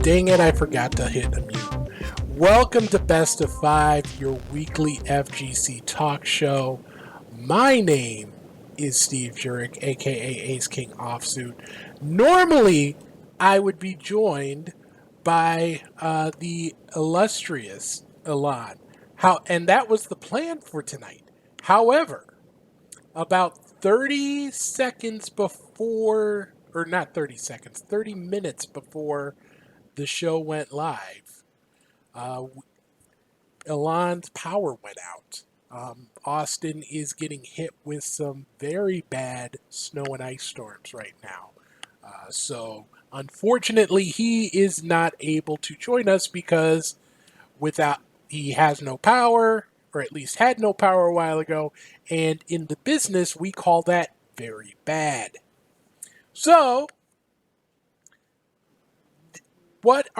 Dang it, I forgot to hit unmute. Welcome to Best of Five, your weekly FGC talk show. My name is Steve Jurek, aka Ace King Offsuit. Normally, I would be joined by the illustrious Elon. And that was the plan for tonight. However, about 30 seconds before, or not 30 seconds, 30 minutes before the show went live, uh, Elon's power went out. Austin is getting hit with some very bad snow and ice storms right now. So, unfortunately, he is not able to join us because without he has no power, or at least had no power a while ago, and in the business we call that very bad. So, what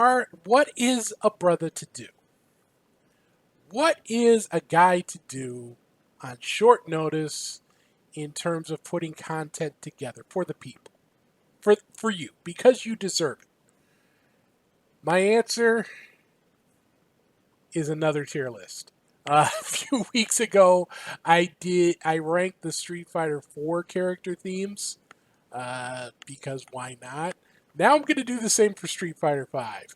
is a brother to do? What is a guy to do on short notice in terms of putting content together for the people? For you, because you deserve it. My answer is another tier list. A few weeks ago, I ranked the Street Fighter 4 character themes because why not? Now I'm going to do the same for Street Fighter 5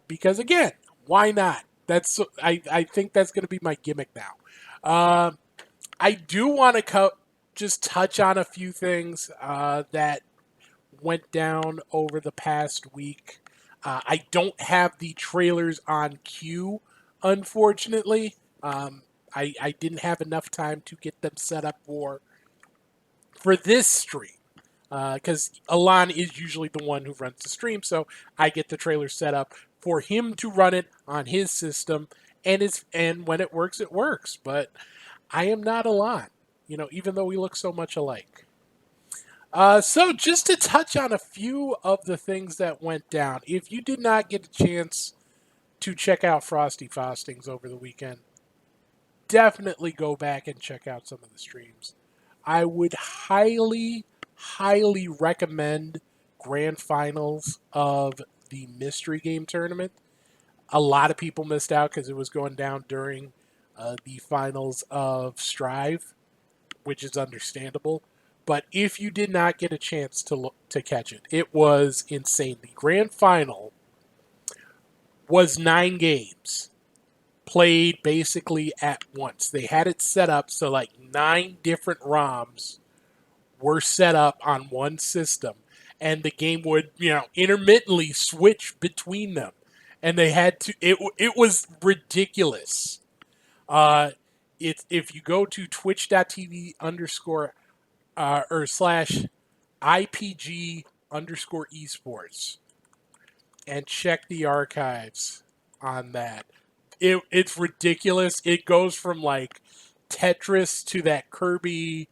because again, why not? I think that's going to be my gimmick now. I do want to just touch on a few things that went down over the past week. I don't have the trailers on cue, unfortunately. I didn't have enough time to get them set up for this stream. Because Alon is usually the one who runs the stream, so I get the trailer set up for him to run it on his system, and when it works, it works. But I am not Alon, even though we look so much alike. So just to touch on a few of the things that went down, if you did not get a chance to check out Frosty Fostings over the weekend, definitely go back and check out some of the streams. I would highly recommend grand finals of the mystery game tournament. A lot of people missed out because it was going down during the finals of Strive, which is understandable. But if you did not get a chance to catch it, it was insane. The grand final was 9 games played basically at once. They had it set up so like 9 different ROMs were set up on one system, and the game would, intermittently switch between them. And they had to, it was ridiculous. If you go to twitch.tv underscore or slash IPG underscore esports and check the archives on that. It's ridiculous. It goes from like Tetris to that Kirby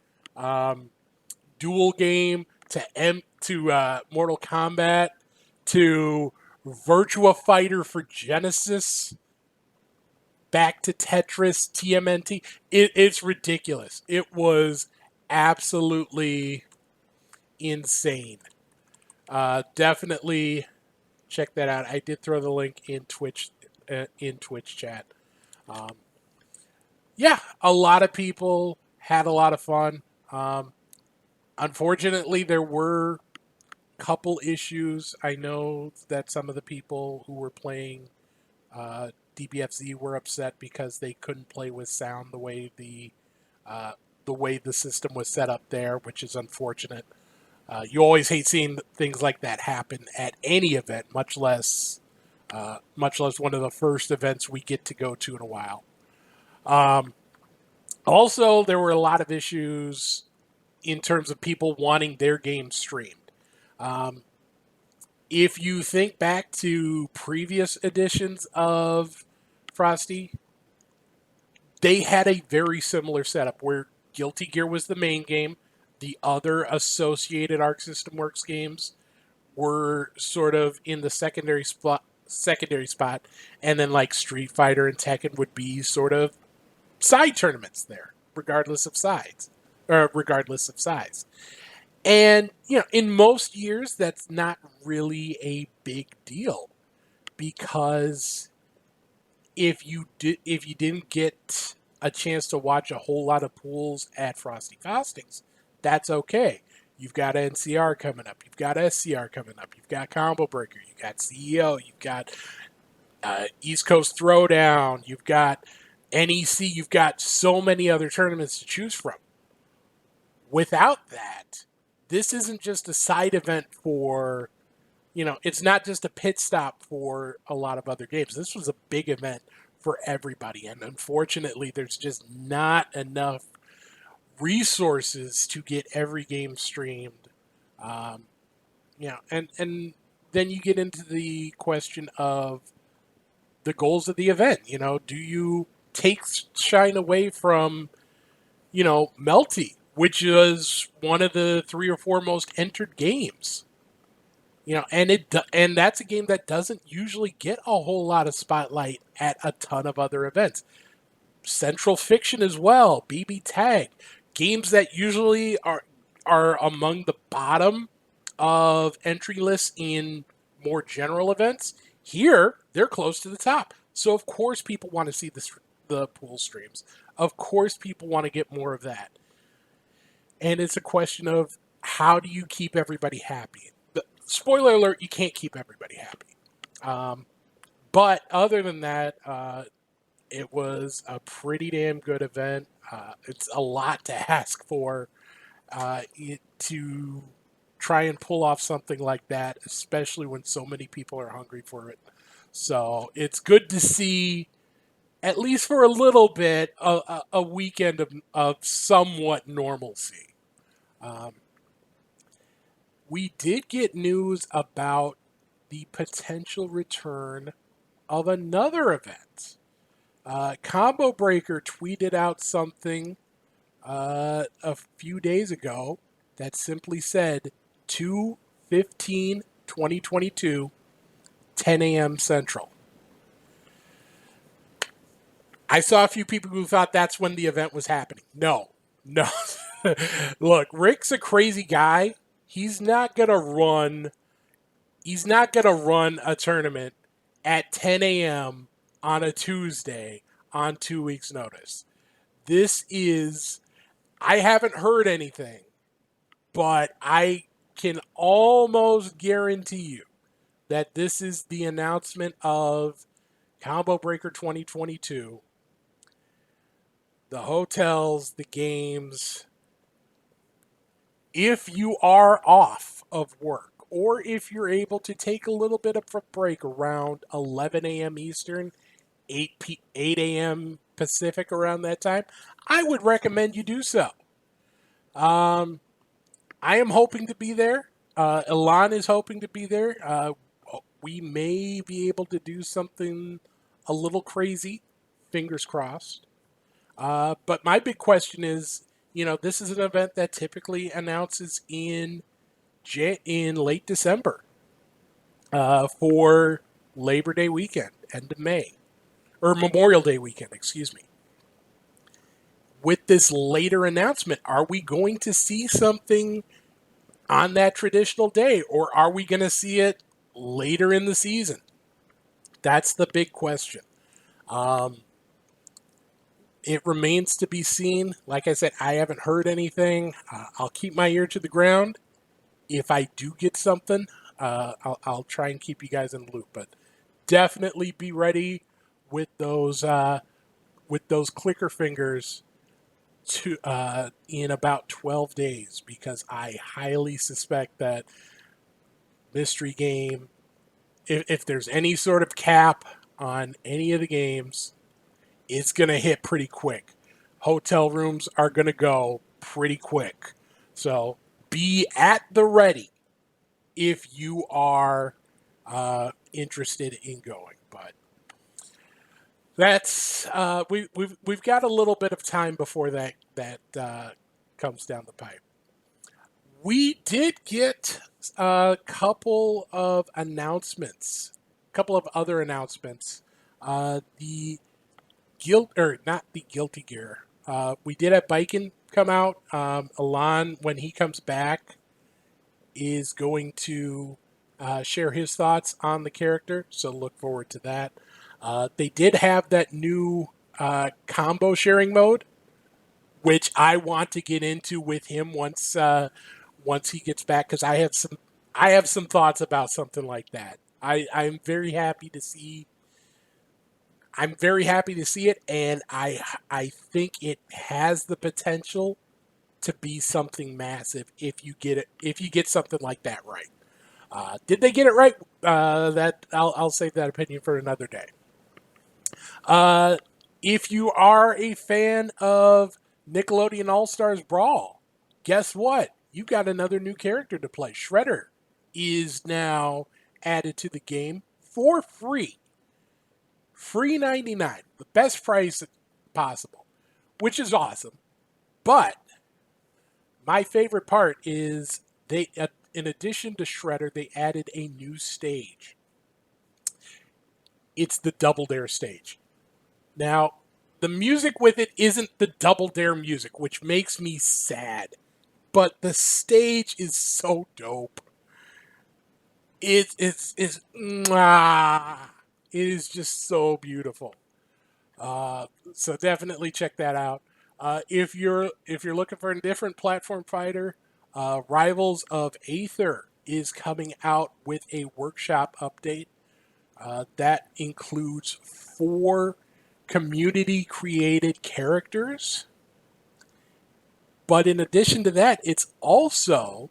dual game to Mortal Kombat to Virtua Fighter for Genesis back to Tetris TMNT. It's ridiculous. It was absolutely insane. Definitely check that out. I did throw the link in Twitch chat. Yeah, a lot of people had a lot of fun. Unfortunately, there were a couple issues. I know that some of the people who were playing DBFZ were upset because they couldn't play with sound the way the system was set up there, which is unfortunate. You always hate seeing things like that happen at any event, much less one of the first events we get to go to in a while. Also, there were a lot of issues in terms of people wanting their game streamed. If you think back to previous editions of Frosty, they had a very similar setup where Guilty Gear was the main game. The other associated Arc System Works games were sort of in the secondary spot, and then like Street Fighter and Tekken would be sort of side tournaments there, regardless of size. And in most years, that's not really a big deal. because if you didn't get a chance to watch a whole lot of pools at Frosty Costings, that's okay. You've got NCR coming up. You've got SCR coming up. You've got Combo Breaker. You've got CEO. You've got East Coast Throwdown. You've got NEC. You've got so many other tournaments to choose from. Without that, this isn't just a side event for, it's not just a pit stop for a lot of other games. This was a big event for everybody. And unfortunately, there's just not enough resources to get every game streamed. Um, and then you get into the question of the goals of the event. Do you take shine away from, Melty, which is one of the 3 or 4 most entered games? And that's a game that doesn't usually get a whole lot of spotlight at a ton of other events. Central Fiction as well, BB Tag, games that usually are among the bottom of entry lists in more general events. Here, they're close to the top. So of course people want to see the pool streams. Of course people want to get more of that. And it's a question of how do you keep everybody happy? Spoiler alert, you can't keep everybody happy. But other than that, it was a pretty damn good event. It's a lot to ask for to try and pull off something like that, especially when so many people are hungry for it. So it's good to see, at least for a little bit, a weekend of somewhat normalcy. We did get news about the potential return of another event. Combo Breaker tweeted out something a few days ago that simply said 2/15/2022, 10 a.m. Central. I saw a few people who thought that's when the event was happening. No. Look, Rick's a crazy guy. He's not gonna run a tournament at 10 a.m. on a Tuesday on 2 weeks' notice. I haven't heard anything, but I can almost guarantee you that this is the announcement of Combo Breaker 2022. The hotels, the games. If you are off of work, or if you're able to take a little bit of a break around 11 a.m. Eastern, 8 a.m. Pacific around that time, I would recommend you do so. I am hoping to be there. Elan is hoping to be there. We may be able to do something a little crazy. Fingers crossed. But my big question is, this is an event that typically announces in late December for Labor Day weekend, end of May, or Memorial Day weekend, excuse me. With this later announcement, are we going to see something on that traditional day, or are we going to see it later in the season? That's the big question. It remains to be seen. Like I said, I haven't heard anything. I'll keep my ear to the ground. If I do get something, I'll try and keep you guys in the loop. But definitely be ready with those clicker fingers to in about 12 days, because I highly suspect that mystery game, if there's any sort of cap on any of the games, it's going to hit pretty quick. Hotel rooms are going to go pretty quick. So be at the ready if you are interested in going. But that's we've got a little bit of time before that comes down the pipe. We did get a couple of other announcements. The not the Guilty Gear. We did have Bikin come out. Elan, when he comes back, is going to share his thoughts on the character, so look forward to that. They did have that new combo sharing mode, which I want to get into with him once he gets back, because I have some thoughts about something like that. I'm very happy to see. I'm very happy to see it, and I think it has the potential to be something massive if you get it, if you get something like that right. Did they get it right? That I'll save that opinion for another day. Uh, if you are a fan of Nickelodeon All Stars Brawl, guess what? You got another new character to play. Shredder is now added to the game for free. Free 99, the best price possible, which is awesome. But my favorite part is in addition to Shredder, they added a new stage. It's the Double Dare stage. Now, the music with it isn't the Double Dare music, which makes me sad. But the stage is so dope. Mwah. It is just so beautiful. So definitely check that out. If you're looking for a different platform fighter, Rivals of Aether is coming out with a workshop update. That includes 4 community created characters. But in addition to that, it's also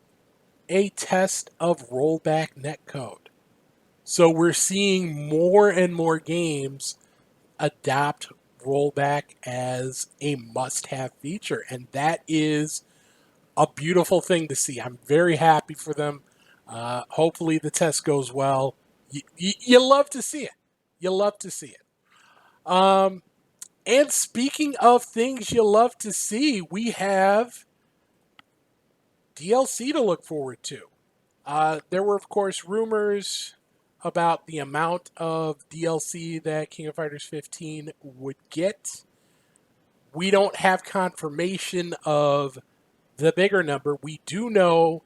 a test of rollback netcode. So we're seeing more and more games adopt rollback as a must have feature. And that is a beautiful thing to see. I'm very happy for them. Hopefully the test goes well. You love to see it. You love to see it. And speaking of things you love to see, we have DLC to look forward to. There were, of course, rumors about the amount of DLC that King of Fighters 15 would get. We don't have confirmation of the bigger number. We do know,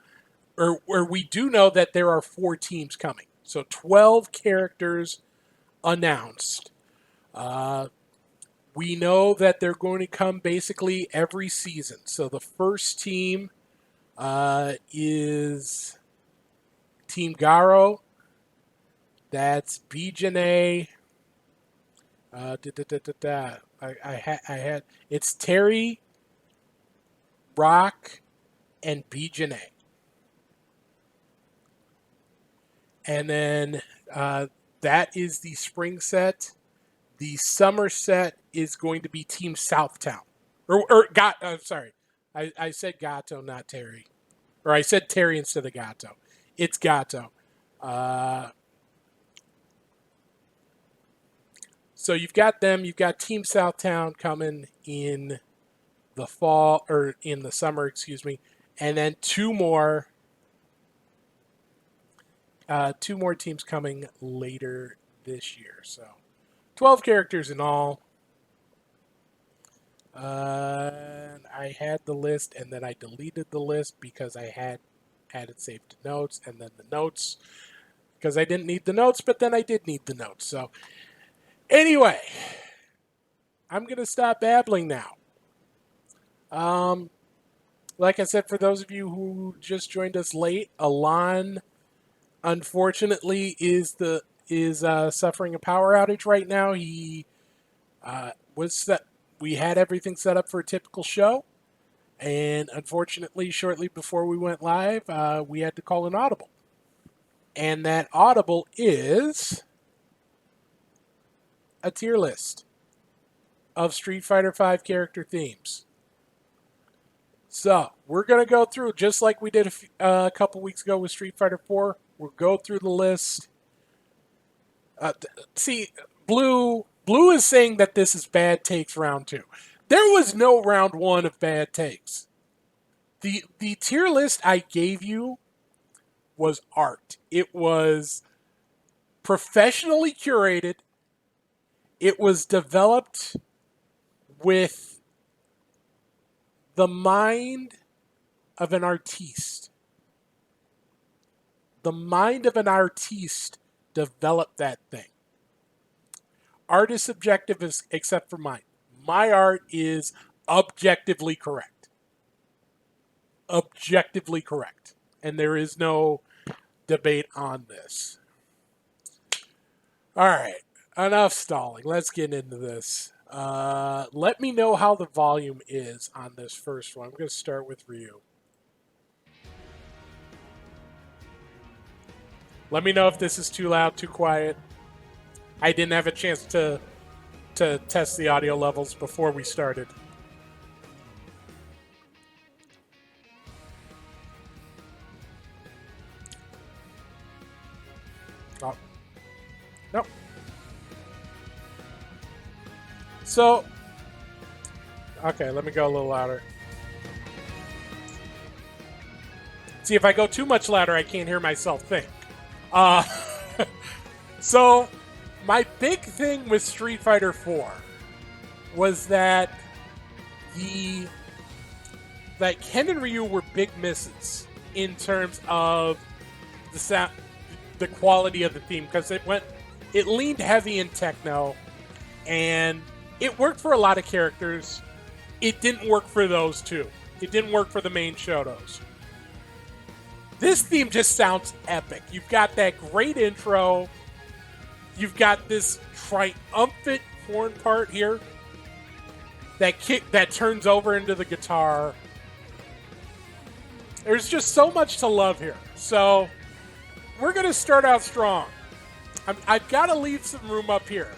or we do know that there are 4 teams coming. So 12 characters announced. We know that they're going to come basically every season. So the first team is Team Garo. That's Bijane. I had it's Terry, Rock, and Bijane. And then that is the spring set. The summer set is going to be Team Southtown. I'm sorry. I said Gato, not Terry. Or I said Terry instead of Gato. It's Gato. So you've got them. You've got Team Southtown coming in the fall, or in the summer, excuse me. And then two more teams coming later this year. So 12 characters in all. I had the list, and then I deleted the list because I had it saved to notes, and then the notes because I didn't need the notes, but then I did need the notes. So anyway, I'm gonna stop babbling now. Like I said, for those of you who just joined us late, Alon unfortunately is suffering a power outage right now. He was set. We had everything set up for a typical show, and unfortunately, shortly before we went live, we had to call an audible. And that audible is a tier list of Street Fighter V character themes. So we're going to go through, just like we did a couple weeks ago with Street Fighter 4. We'll go through the list. See, Blue is saying that this is bad takes round 2. There was no round 1 of bad takes. The tier list I gave you was art. It was professionally curated. It was developed with the mind of an artiste. The mind of an artiste developed that thing. Art is subjective except for mine. My art is objectively correct. Objectively correct. And there is no debate on this. All right. Enough stalling. Let's get into this. Let me know how the volume is on this first one. I'm going to start with Ryu. Let me know if this is too loud, too quiet. I didn't have a chance to test the audio levels before we started. Oh. Nope. So, okay, let me go a little louder. See, if I go too much louder, I can't hear myself think. So, my big thing with Street Fighter 4 was that Ken and Ryu were big misses in terms of the sound, the quality of the theme, because it leaned heavy in techno, and it worked for a lot of characters. It didn't work for those two. It didn't work for the main Shotos. This theme just sounds epic. You've got that great intro. You've got this triumphant horn part here that turns over into the guitar. There's just so much to love here. So we're going to start out strong. I've got to leave some room up here.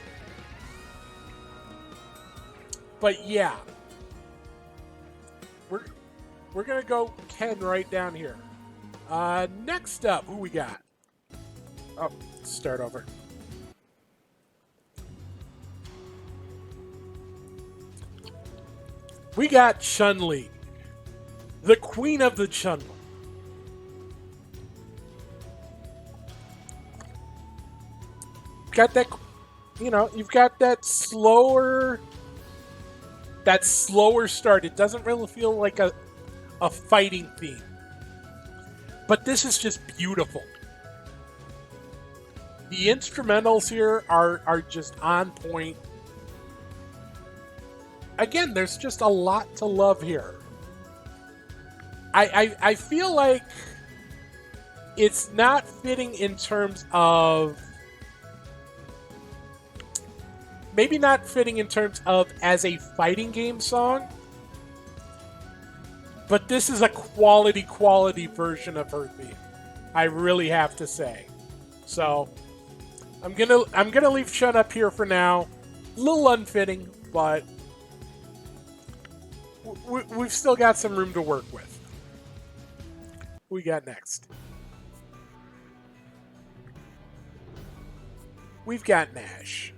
But yeah, we're going to go Ken right down here. Next up, who we got? Oh, start over. We got Chun Li, the queen of the Chun Li. Got that, you've got that slower start. It doesn't really feel like a fighting theme. But this is just beautiful. The instrumentals here are just on point. Again, there's just a lot to love here. I feel like it's not fitting in terms of... Maybe not fitting in terms of as a fighting game song, but this is a quality version of her theme. I really have to say. So I'm gonna leave Chun up here for now. A little unfitting, but we've still got some room to work with. Who we got next? We've got Nash.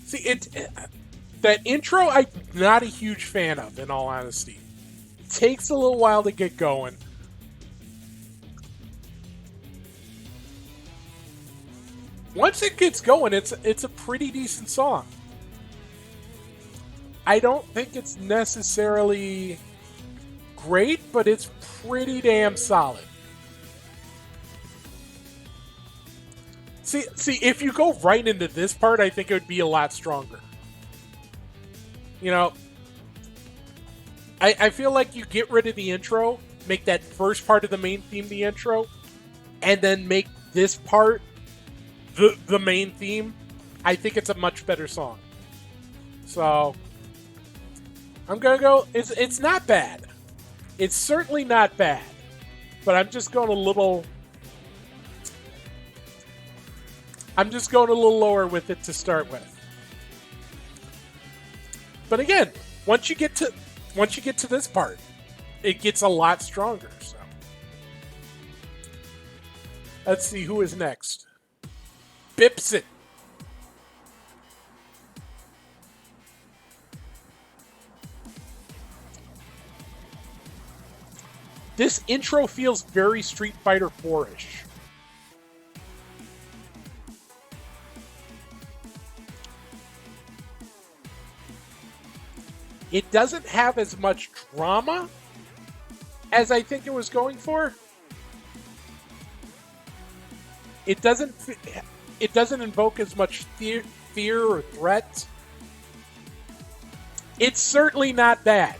See, that intro I'm not a huge fan of, in all honesty. It takes a little while to get going. Once it gets going, it's a pretty decent song. I don't think it's necessarily great, but it's pretty damn solid. See, if you go right into this part, I think it would be a lot stronger. I feel like you get rid of the intro, make that first part of the main theme the intro, and then make this part the main theme. I think it's a much better song. So I'm gonna go. It's not bad. It's certainly not bad, but I'm just going a little lower with it to start with. But again, once you get to this part, it gets a lot stronger. So let's see who is next. Bipson. This intro feels very Street Fighter 4-ish. It doesn't have as much drama as I think it was going for. It doesn't invoke as much fear or threat. It's certainly not bad.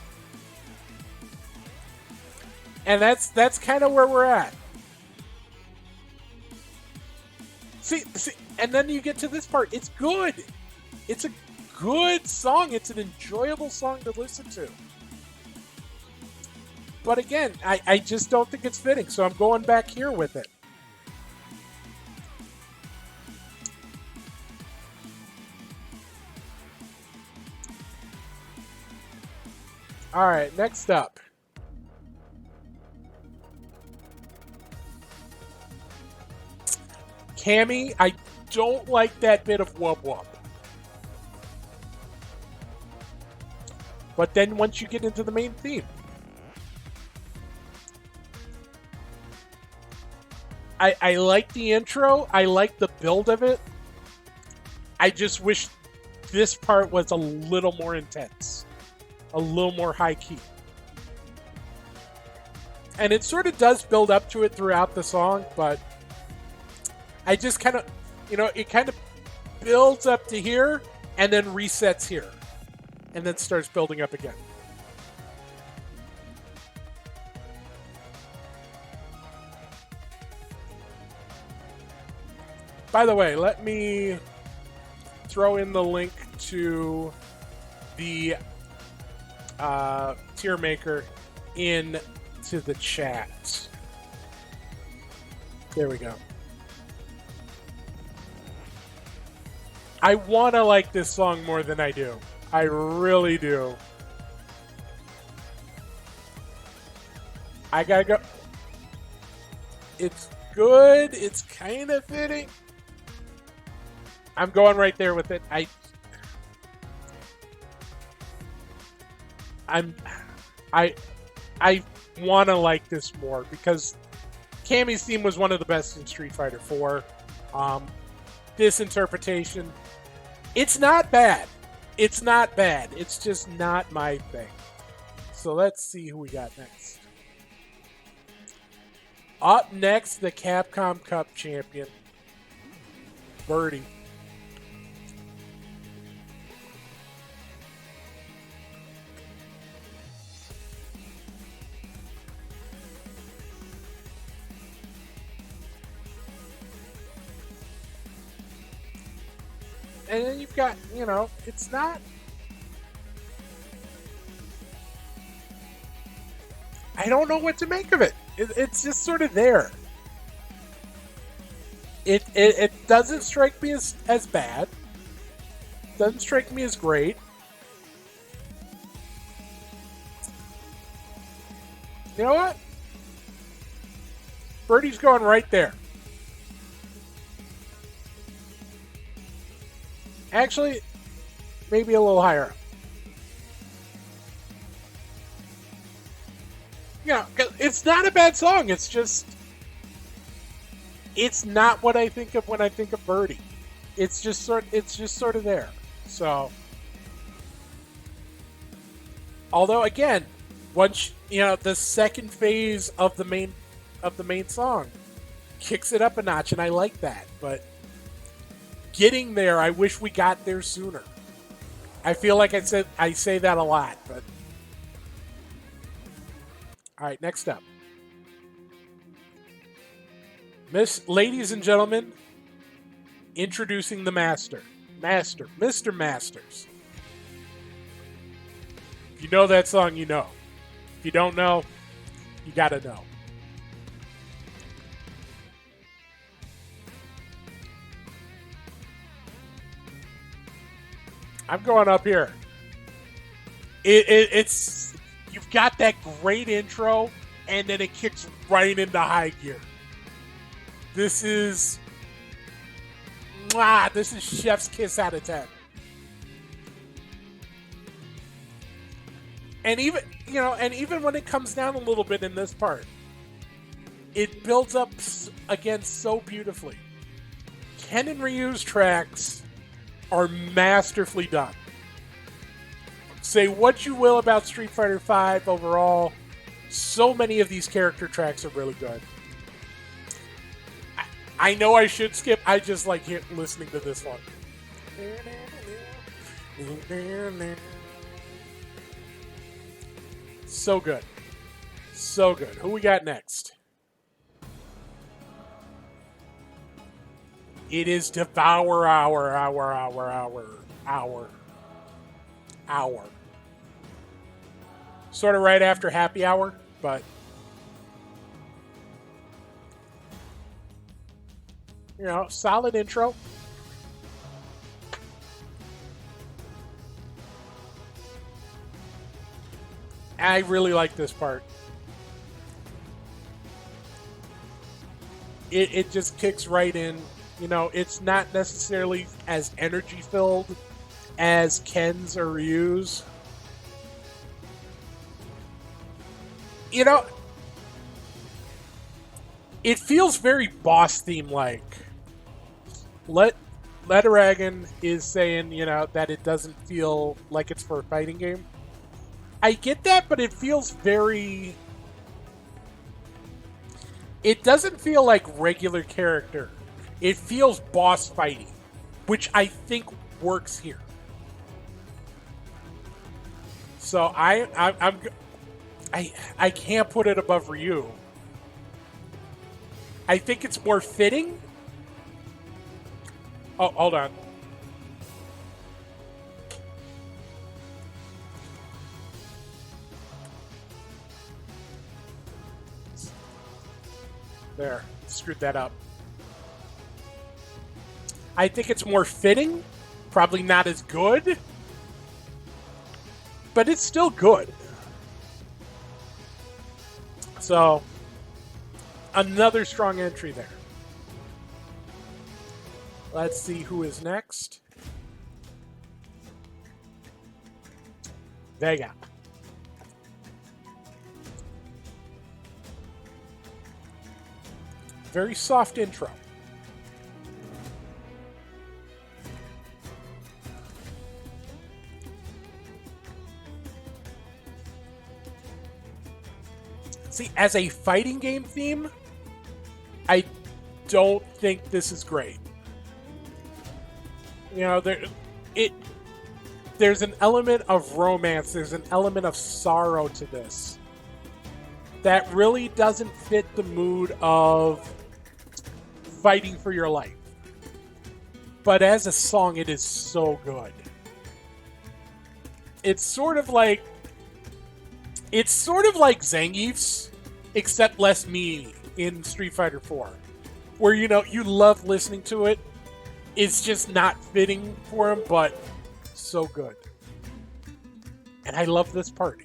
And that's kind of where we're at. See, and then you get to this part. It's good. It's a good song. It's an enjoyable song to listen to. But again, I just don't think it's fitting, so I'm going back here with it. All right, next up. Cammy, I don't like that bit of wub wub. But then once you get into the main theme, I like the intro. I like the build of it. I just wish this part was a little more intense, a little more high key. And it sort of does build up to it throughout the song, but I just kind of, it kind of builds up to here and then resets here and then starts building up again. By the way, let me throw in the link to the tier maker into the chat. There we go. I want to like this song more than I do. I really do. I gotta go. It's good. It's kind of fitting. I'm going right there with it. I want to like this more because Cammy's theme was one of the best in Street Fighter 4. This interpretation, it's not bad. It's not bad. It's just not my thing. So let's see who we got next. Up next, the Capcom Cup champion, Birdie. And then you've got, it's not... I don't know what to make of it. It's just sort of there. It doesn't strike me as bad. Doesn't strike me as great. You know what? Birdie's going right there. Actually, maybe a little higher up. It's not a bad song. It's just, it's not what I think of when I think of Birdie. It's just sort of there. So, although again, once the second phase of the main song kicks it up a notch, and I like that, but. Getting there, I wish we got there sooner. I feel like I say that a lot, but all right, next up. Ladies and gentlemen, introducing the Mr. Masters. If you know that song, you know. If you don't know, you gotta know. I'm going up here. It's you've got that great intro, and then it kicks right into high gear. This is chef's kiss out of 10. And even when it comes down a little bit in this part, it builds up again so beautifully. Ken and Ryu's tracks are masterfully done. Say what you will about Street Fighter V overall, so many of these character tracks are really good. I know I should skip. I just like listening to this one. So good. So good. Who we got next? It is Devour Hour. Sort of right after Happy Hour, but you know, solid intro. I really like this part. It just kicks right in. You know, it's not necessarily as energy filled as Ken's or Ryu's. You know, it feels very boss theme like. Dragon is saying, you know, that it doesn't feel like it's for a fighting game. I get that, but it feels very... It doesn't feel like regular character. It feels boss fighting, which I think works here. So I can't put it above Ryu. I think it's more fitting. Oh, hold on. There, screwed that up. I think it's more fitting. Probably not as good. But it's still good. So, another strong entry there. Let's see who is next. Vega. Very soft intro. See, as a fighting game theme, I don't think this is great. You know, there's an element of romance, there's an element of sorrow to this that really doesn't fit the mood of fighting for your life. But as a song, it is so good. It's sort of like Zangief's, except less meaty in Street Fighter 4. Where, you know, you love listening to it. It's just not fitting for him, but so good. And I love this part.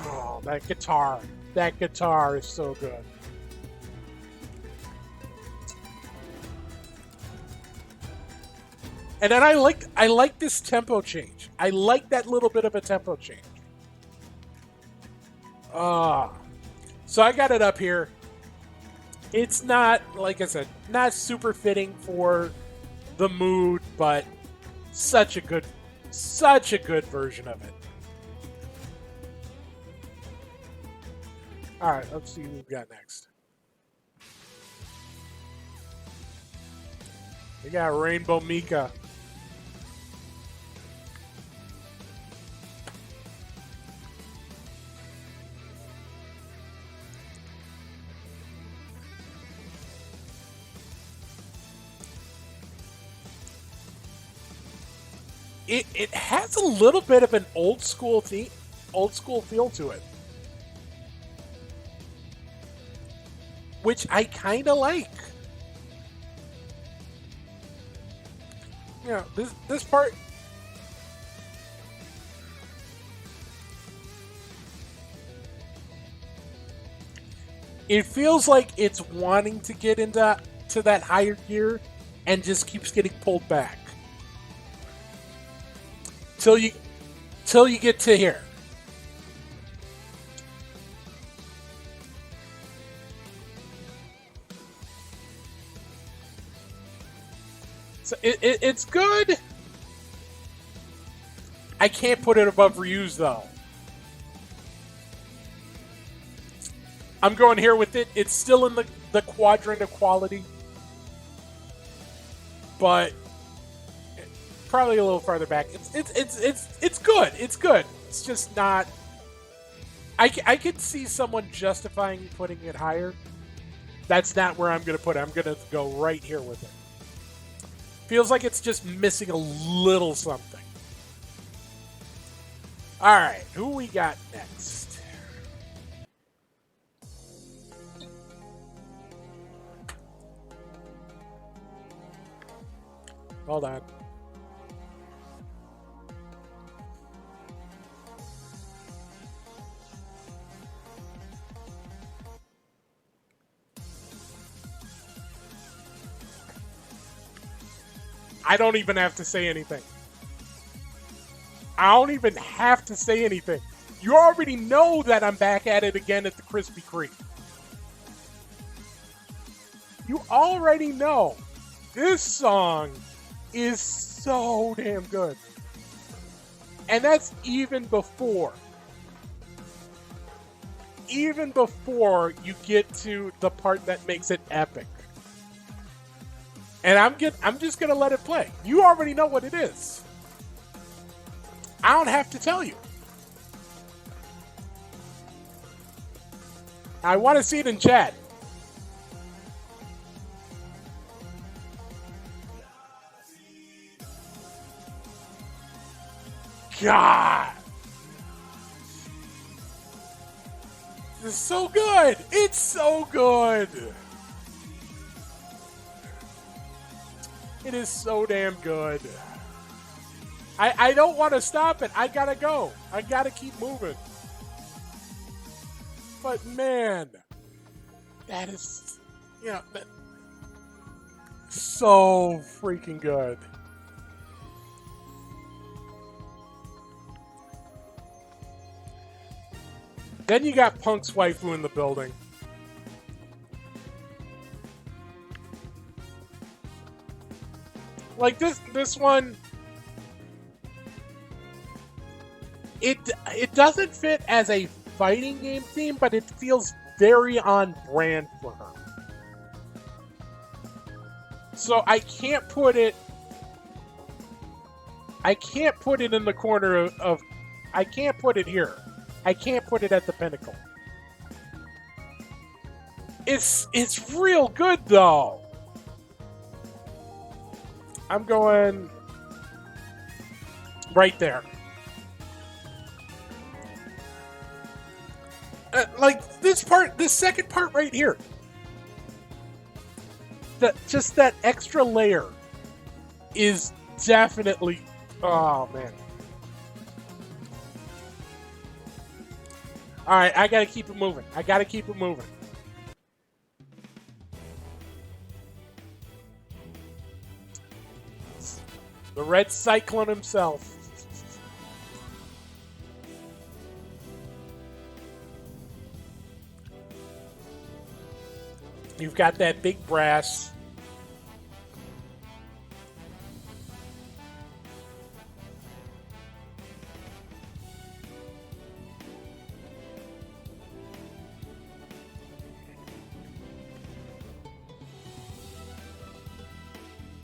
Oh, that guitar. That guitar is so good. And then I like this tempo change. I like that little bit of a tempo change. So I got it up here. It's not, like I said, not super fitting for the mood, but such a good version of it. All right, let's see who we've got next. We got Rainbow Mika. It has a little bit of an old school feel to it, which I kind of like. You know, this part. It feels like it's wanting to get into that higher gear and just keeps getting pulled back. Till you get to here. So it's good. I can't put it above Ryu's though. I'm going here with it. It's still in the quadrant of quality, but probably a little farther back. It's good. It's good. It's just not. I could see someone justifying putting it higher. That's not where I'm going to put it. I'm going to go right here with it. Feels like it's just missing a little something. All right, who we got next? Hold on. I don't even have to say anything. I don't even have to say anything. You already know that I'm back at it again at the Krispy Kreme. You already know. This song is so damn good. And that's even before. Even before you get to the part that makes it epic. And I'm just going to let it play. You already know what it is. I don't have to tell you. I want to see it in chat. God. This is so good. It's so good. It is so damn good. I don't want to stop it. I gotta go. I gotta keep moving. But man, that is, so freaking good. Then you got Punk's waifu in the building. Like this one, it doesn't fit as a fighting game theme, but it feels very on brand for her. So I can't put it in the corner of I can't put it here. I can't put it at the pinnacle. It's real good though. I'm going right there. Like this second part right here. Just that extra layer is definitely, oh man. All right, I gotta keep it moving. The Red Cyclone himself. You've got that big brass.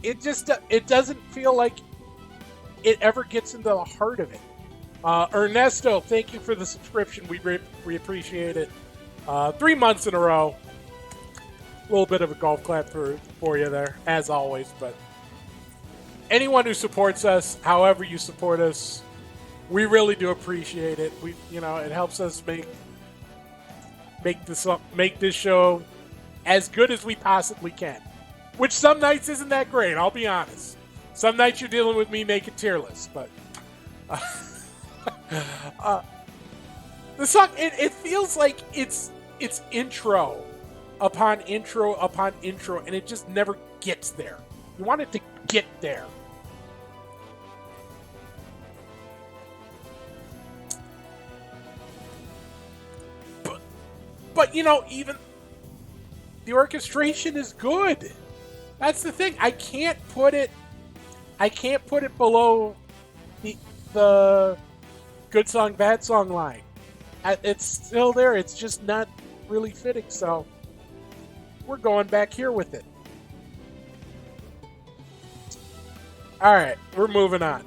It doesn't feel like it ever gets into the heart of it. Ernesto, thank you for the subscription. We appreciate it. 3 months in a row. A little bit of a golf clap for you there, as always. But anyone who supports us, however you support us, we really do appreciate it. It helps us make this show as good as we possibly can. Which some nights isn't that great, I'll be honest. Some nights you're dealing with me making tier lists, but the song it feels like it's intro upon intro upon intro, and it just never gets there. You want it to get there. But even the orchestration is good. That's the thing. I can't put it below the good song, bad song line. It's still there. It's just not really fitting. So we're going back here with it. All right, we're moving on.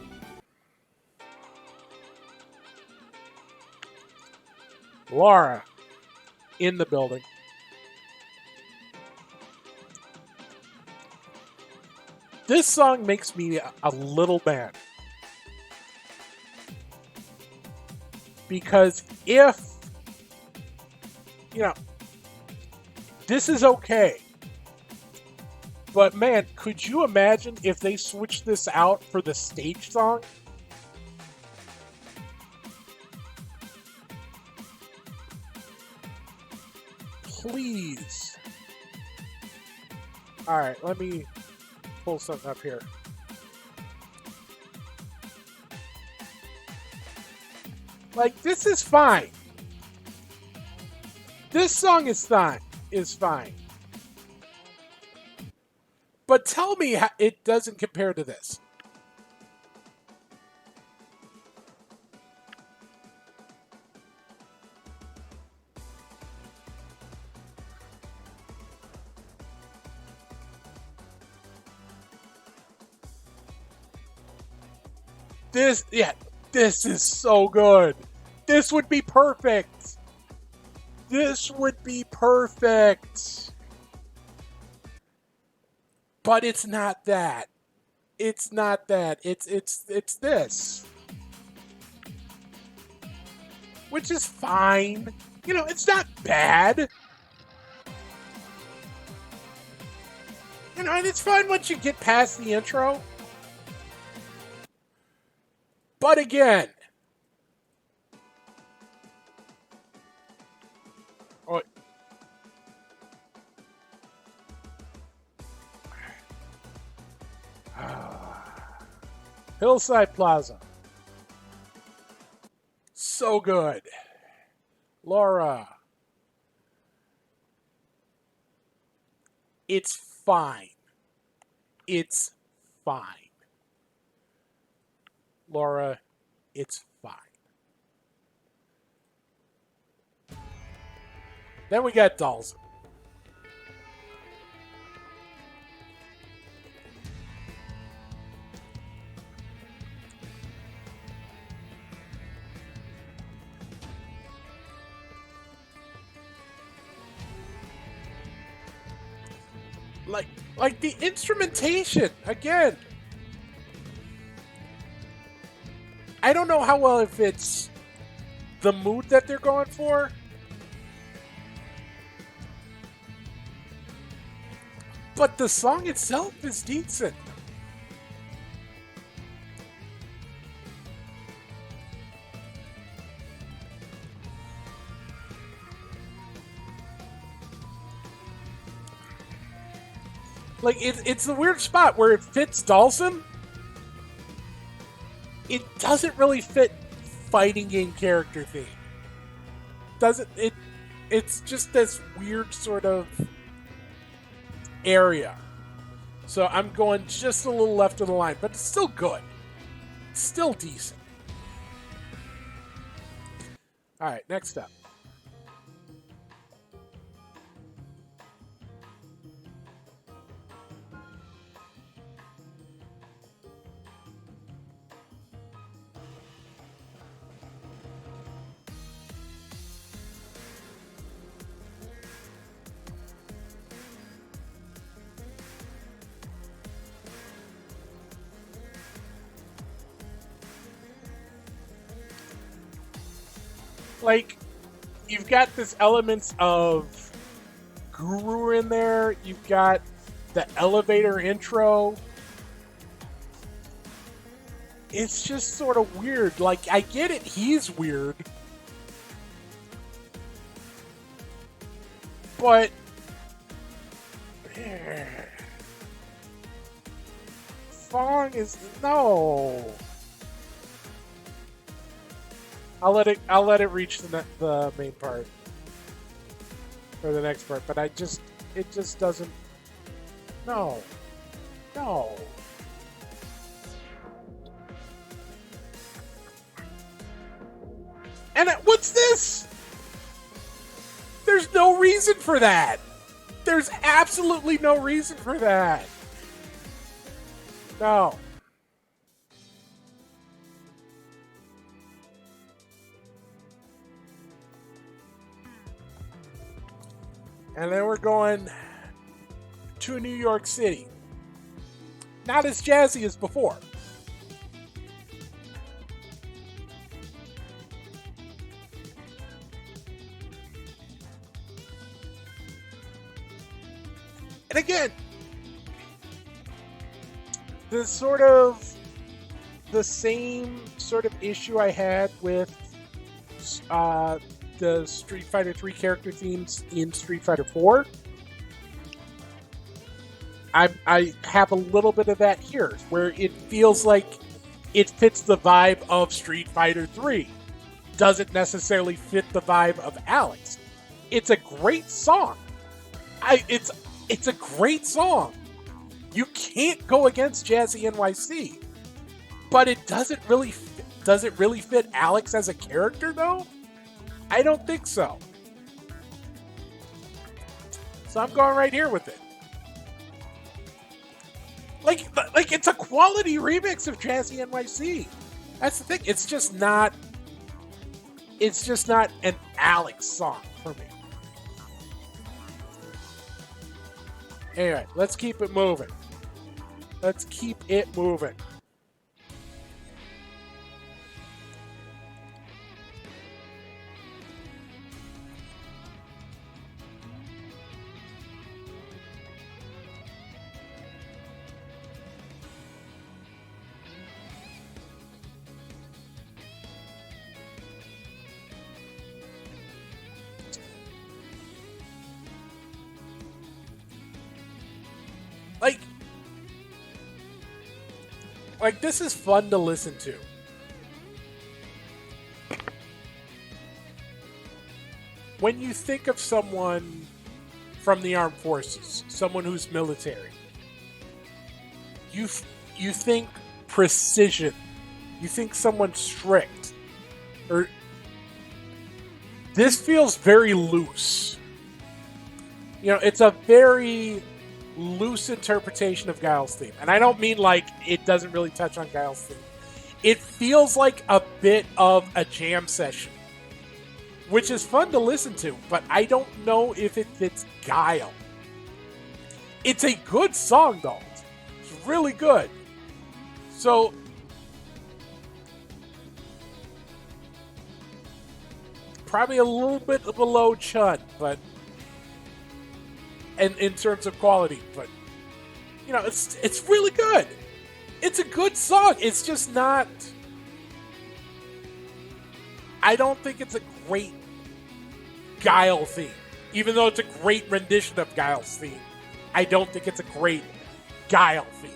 Laura in the building. This song makes me a little mad. Because if, this is okay. But man, could you imagine if they switched this out for the stage song? Please. All right, let me pull something up here. Like, this is fine. This song is fine. But tell me how it doesn't compare to this. This is so good. This would be perfect. This would be perfect. But it's not that. It's not that. It's this. Which is fine. It's not bad. And it's fine once you get past the intro. But again, Hillside Plaza. So good. Laura. It's fine. It's fine. Laura, it's fine. Then we got Dalton. Like the instrumentation, again. I don't know how well it fits the mood that they're going for. But the song itself is decent. Like, it's the weird spot where it fits Dalton. It doesn't really fit fighting game character theme. Doesn't it? It's just this weird sort of area. So I'm going just a little left of the line, but it's still good. It's still decent. All right, next up. Like, you've got this elements of Guru in there. You've got the elevator intro. It's just sort of weird. Like, I get it, he's weird. But song is no. I'll let it reach the main part or the next part, but it just doesn't. No. And what's this? There's no reason for that. There's absolutely no reason for that. No. And then we're going to New York City. Not as jazzy as before. And again, the same sort of issue I had with the Street Fighter 3 character themes in Street Fighter 4. I have a little bit of that here, where it feels like it fits the vibe of Street Fighter 3. Doesn't necessarily fit the vibe of Alex. It's a great song. It's a great song. You can't go against Jazzy NYC. But it doesn't really fit Alex as a character though? I don't think so. So I'm going right here with it. Like it's a quality remix of Jazzy NYC. That's the thing. It's just not an Alex song for me. Anyway, let's keep it moving. Let's keep it moving. Like this is fun to listen to. When you think of someone from the armed forces, someone who's military, you think precision. You think someone strict. Or this feels very loose. You know, it's a very loose interpretation of Guile's theme. And I don't mean like it doesn't really touch on Guile's theme. It feels like a bit of a jam session, which is fun to listen to, but I don't know if it fits Guile. It's a good song though. It's really good. So probably a little bit below Chun, but and in terms of quality, but you know, it's really good. It's a good song. It's just not. I don't think it's a great Guile theme, even though it's a great rendition of Guile's theme. I don't think it's a great Guile theme.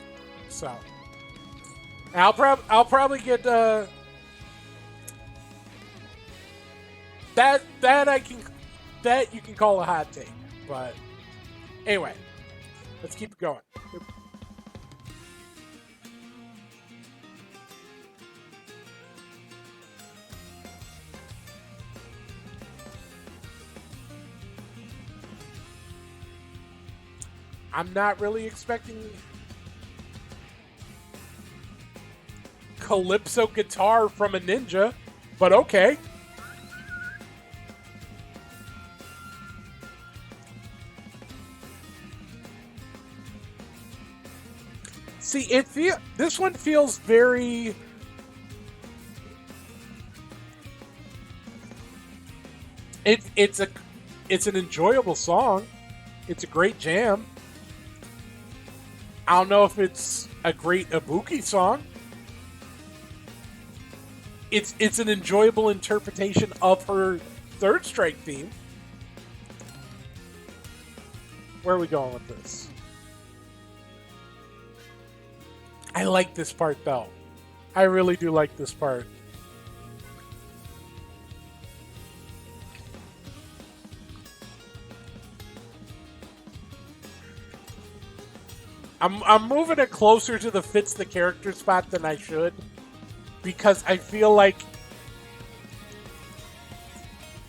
So I'll probably get that you can call a hot take, but. Anyway, let's keep it going. I'm not really expecting calypso guitar from a ninja, but okay. See, this one feels very. It's an enjoyable song. It's a great jam. I don't know if it's a great Ibuki song. It's an enjoyable interpretation of her Third Strike theme. Where are we going with this? I like this part though. I really do like this part. I'm moving it closer to the fits the character spot than I should, because I feel like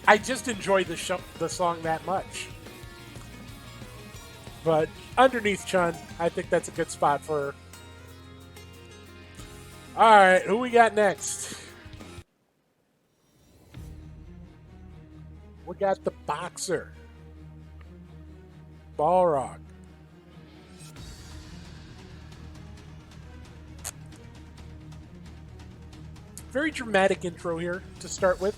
I just enjoy the song that much. But underneath Chun, I think that's a good spot for her. All right, who we got next? We got the boxer, Balrog. Very dramatic intro here to start with.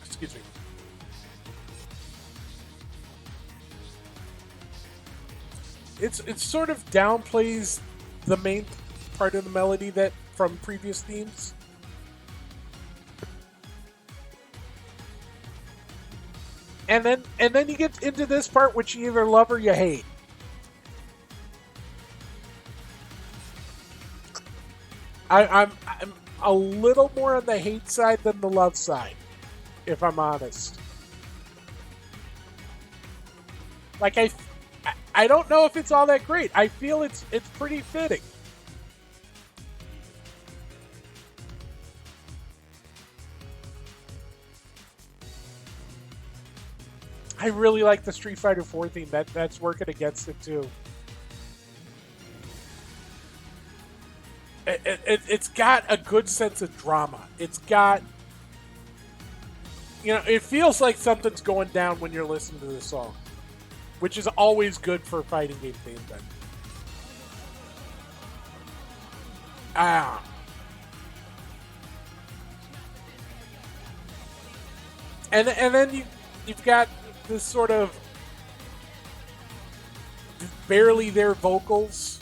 Excuse me. It sort of downplays the main part of the melody that from previous themes. And then you get into this part which you either love or you hate. I'm a little more on the hate side than the love side, if I'm honest. Like I don't know if it's all that great. I feel it's pretty fitting. I really like the Street Fighter 4 theme. That's working against it too. It's got a good sense of drama. It's got, it feels like something's going down when you're listening to the song, which is always good for a fighting game theme. And then you've got this sort of barely there vocals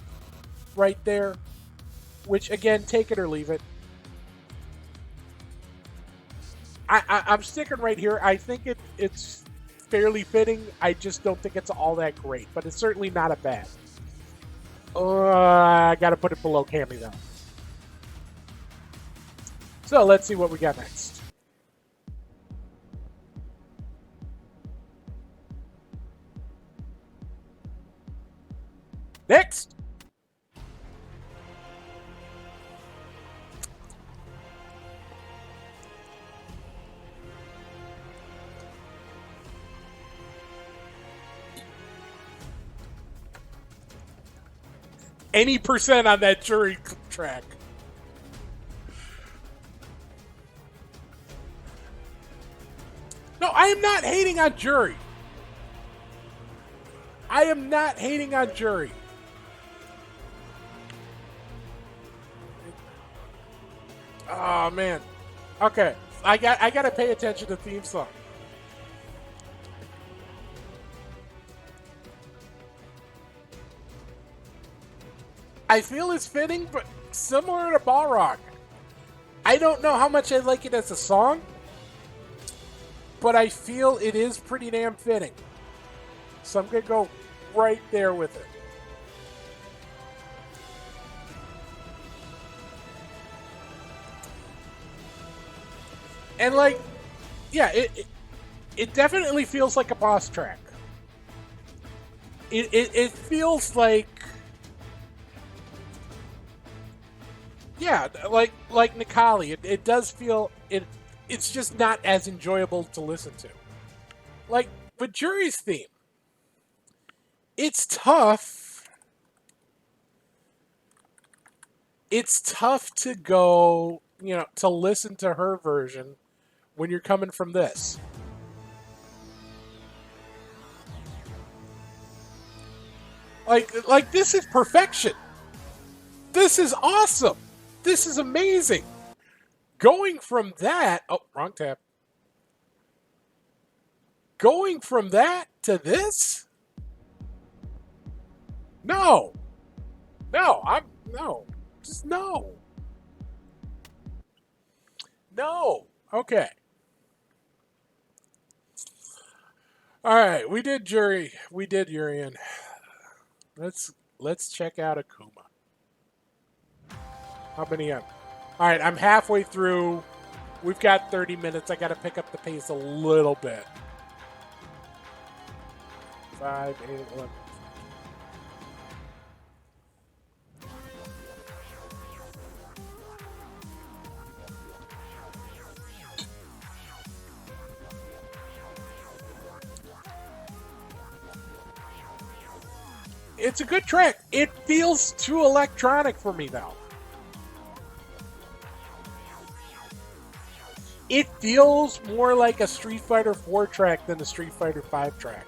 right there, which again, take it or leave it. I'm sticking right here. I think it's fairly fitting. I just don't think it's all that great, but it's certainly not a bad. I got to put it below Cammy though. So let's see what we got next. Next! Any percent on that jury track. No, I am not hating on jury. I am not hating on jury. Oh man. Okay. I gotta pay attention to the theme song. I feel it's fitting, but similar to Balrog. I don't know how much I like it as a song, but I feel it is pretty damn fitting. So I'm gonna go right there with it. And yeah, it definitely feels like a boss track. It feels like, yeah, like Nikali. It does feel it's just not as enjoyable to listen to. But Jury's theme, it's tough. It's tough to go, to listen to her version when you're coming from this. Like this is perfection. This is awesome. This is amazing. Going from that, wrong tab. Going from that to this? No. Just no. No. Okay. All right, we did Jury. We did Urian. Let's check out Akuma. How many am? All right, I'm halfway through. We've got 30 minutes. I got to pick up the pace a little bit. 5, 8, 11. It's a good track. It feels too electronic for me, though. It feels more like a Street Fighter 4 track than a Street Fighter 5 track.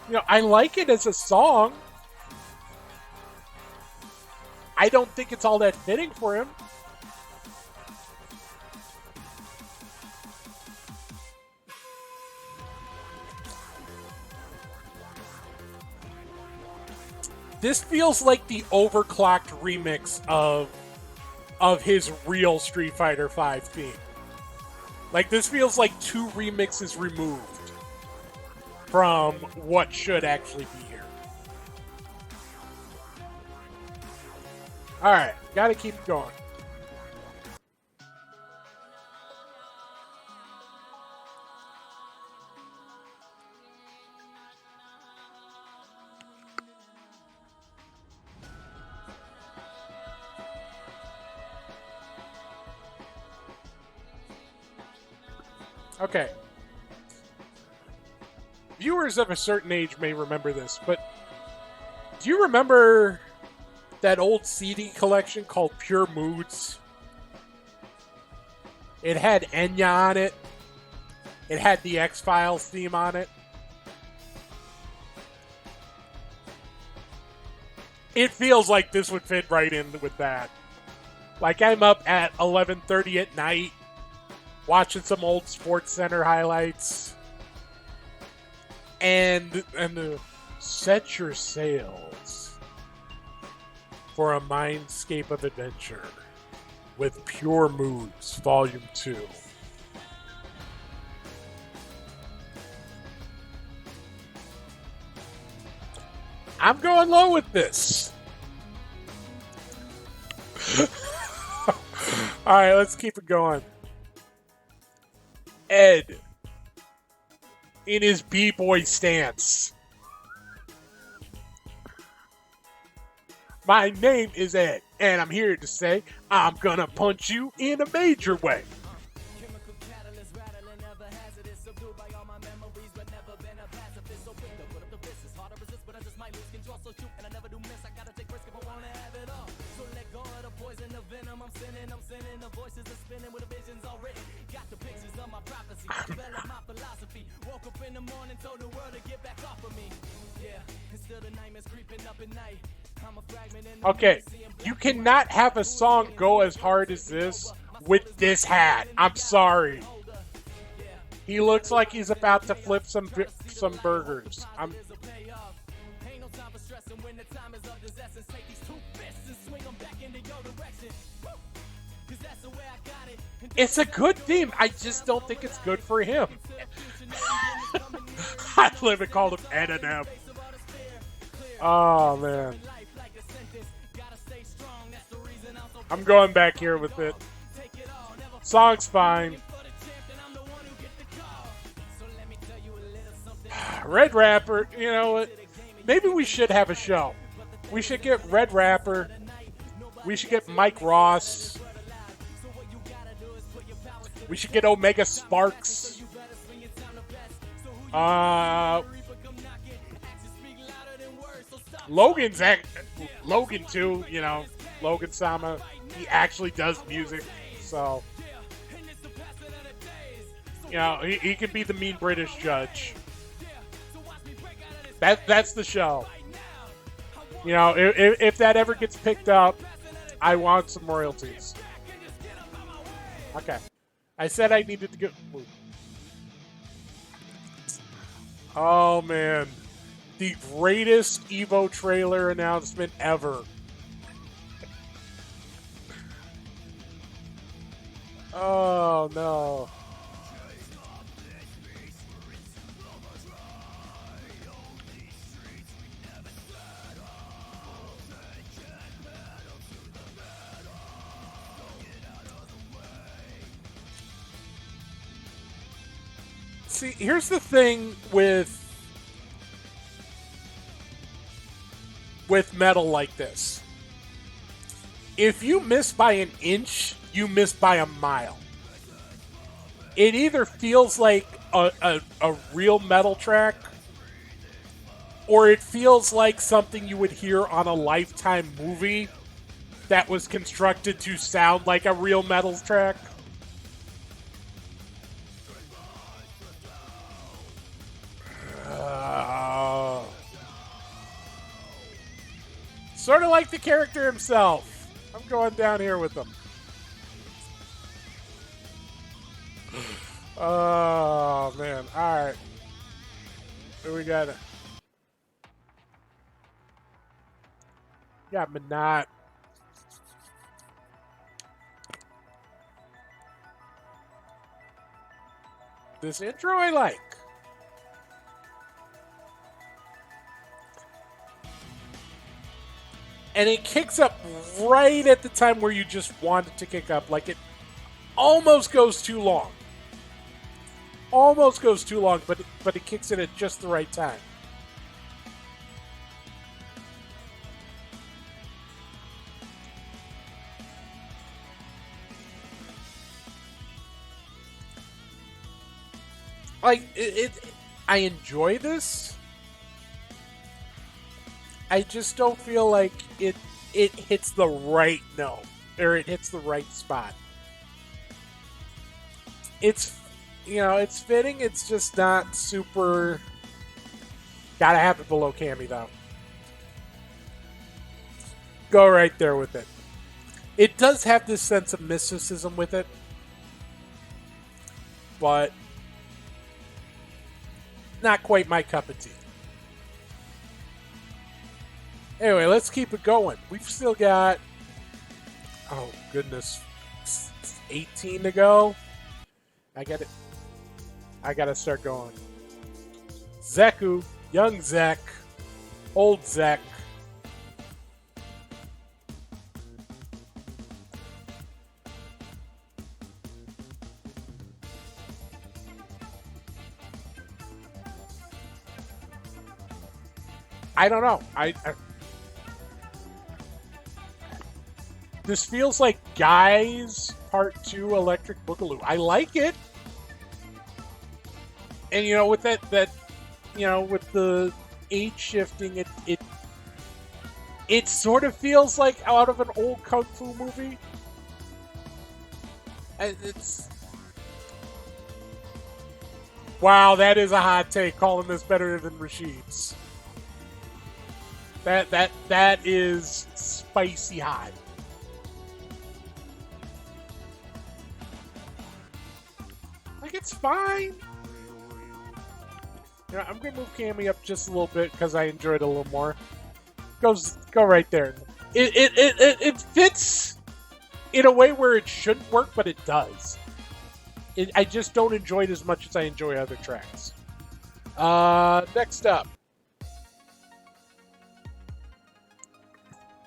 You know, I like it as a song. I don't think it's all that fitting for him. This feels like the overclocked remix of his real Street Fighter V theme. Like, this feels like 2 remixes removed from what should actually be here. Alright, gotta keep it going. Okay. Viewers of a certain age may remember this, but do you remember that old CD collection called Pure Moods? It had Enya on it. It had the X-Files theme on it. It feels like this would fit right in with that. Like, I'm up at 11:30 at night watching some old Sports Center highlights. And set your sails for a mindscape of adventure with Pure Moods, Volume 2. I'm going low with this. All right, let's keep it going. Ed, in his b-boy stance. My name is Ed, and I'm here to say I'm gonna punch you in a major way. Okay, you cannot have a song go as hard as this with this hat. I'm sorry. He looks like he's about to flip some burgers. It's a good theme. I just don't think it's good for him. I live and call him N&M. Oh, man. I'm going back here with it. Song's fine. Red Rapper, you know what? Maybe we should have a show. We should get Red Rapper. We should get Mike Ross. We should get Omega Sparks. Logan too, you know, Logan Sama. He actually does music, so you know, he can be the mean British judge. That's the show. You know, if that ever gets picked up, I want some royalties. Okay. I said I needed to go. Oh, man. The greatest Evo trailer announcement ever. Oh, no. See, here's the thing with metal like this. If you miss by an inch, you miss by a mile. It either feels like a real metal track, or it feels like something you would hear on a Lifetime movie that was constructed to sound like a real metal track. Sort of like the character himself. I'm going down here with him. Oh, man. All right. Here we got Minot. This intro I like. And it kicks up right at the time where you just want it to kick up. Like it almost goes too long. Almost goes too long, but it kicks in at just the right time. Like I enjoy this. I just don't feel like it hits the right note or it hits the right spot. It's it's fitting. It's just not super. Gotta have it below Cammy though. Go right there with it. It does have this sense of mysticism with it, but not quite my cup of tea. Anyway, let's keep it going. We've still got, oh goodness, 18 to go. I gotta start going. Zeku, young Zek, old Zek. I don't know. This feels like Guys Part 2 Electric Boogaloo. I like it. And with that with the age shifting, it sort of feels like out of an old kung fu movie. It's wow, that is a hot take. Calling this better than Rashid's. That is spicy hot. Like it's fine. I'm gonna move Cammy up just a little bit because I enjoyed it a little more. Go right there. It fits in a way where it shouldn't work, but it does. I just don't enjoy it as much as I enjoy other tracks. Next up.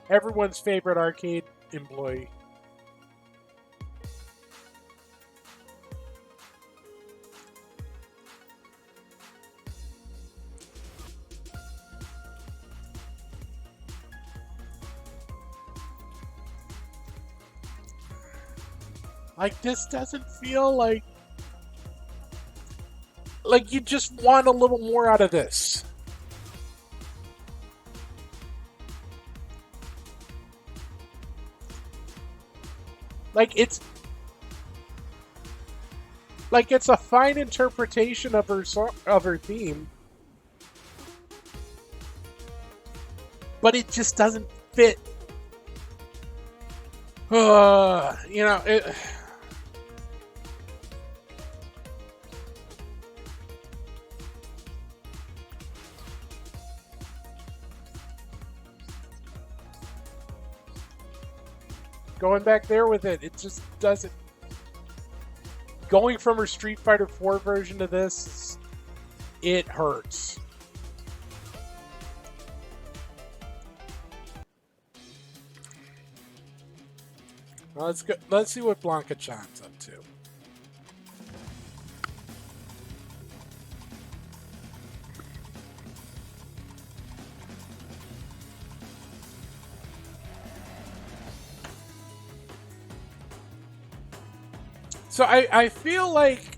Everyone's favorite arcade employee. Like, this doesn't feel like you just want a little more out of this. Like, it's a fine interpretation of her theme, but it just doesn't fit. It. Going back there with it, it just doesn't. Going from her Street Fighter 4 version to this, it hurts. Well, let's go. Let's see what Blanca Chan's up to. So I feel like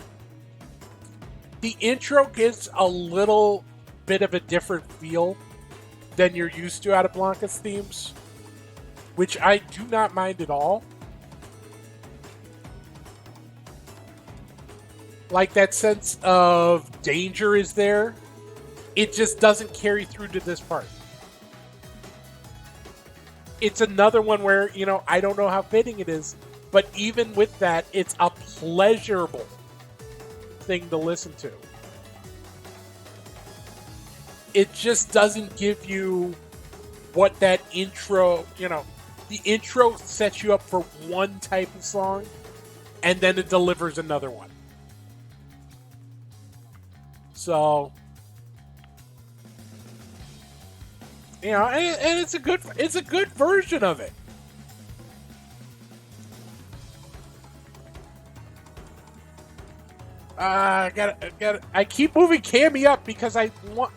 the intro gets a little bit of a different feel than you're used to out of Blanca's themes, which I do not mind at all. Like, that sense of danger is there. It just doesn't carry through to this part. It's another one where, I don't know how fitting it is, but even with that, it's a pleasurable thing to listen to. It just doesn't give you what that intro, the intro sets you up for one type of song, and then it delivers another one. So, and it's a good version of it. I keep moving Cammy up because I want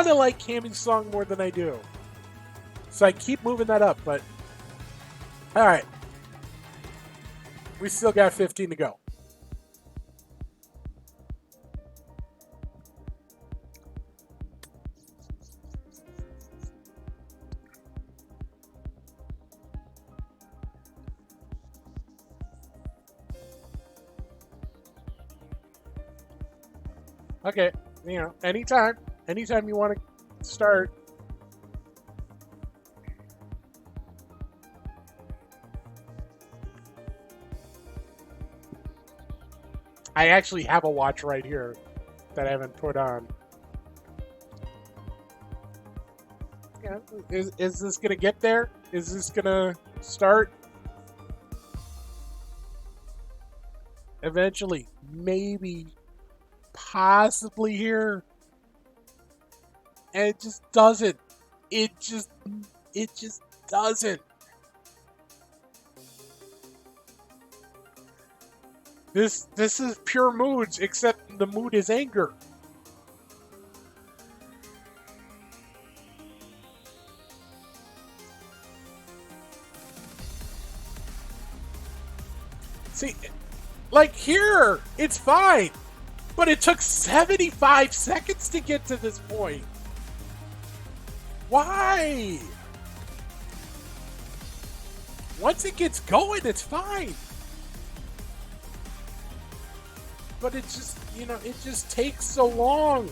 to like Cammy's song more than I do. So I keep moving that up, but all right. We still got 15 to go. Okay, anytime you want to start. I actually have a watch right here that I haven't put on. Yeah, is this gonna get there? Is this gonna start? Eventually, maybe, possibly here. And it just doesn't. It just doesn't. This is pure moods, except the mood is anger. See, like here, it's fine. But it took 75 seconds to get to this point. Why? Once it gets going, it's fine. But it just, it just takes so long.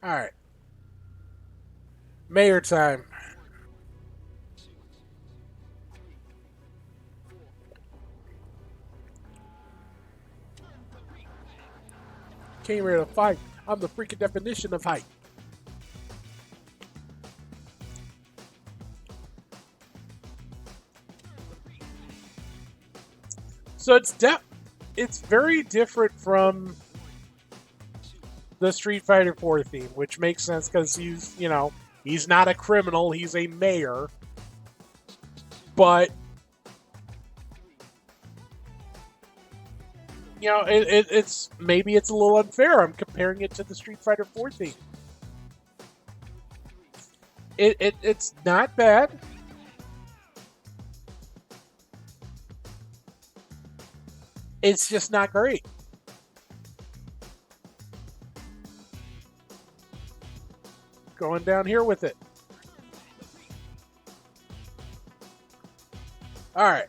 All right. Mayor time. Came here to fight. I'm the freaking definition of hype. So it's very different from the Street Fighter 4 theme, which makes sense because he's not a criminal, he's a mayor. But it's maybe it's a little unfair. I'm comparing it to the Street Fighter 4 theme. It's not bad. It's just not great. Going down here with it. All right.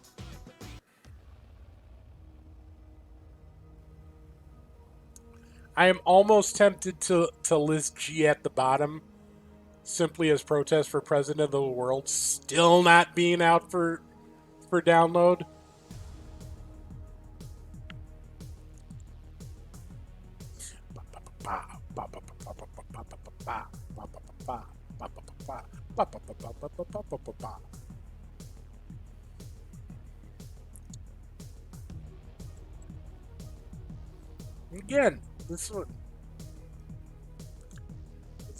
I am almost tempted to list G at the bottom, simply as protest for President of the World still not being out for download. Again, this one.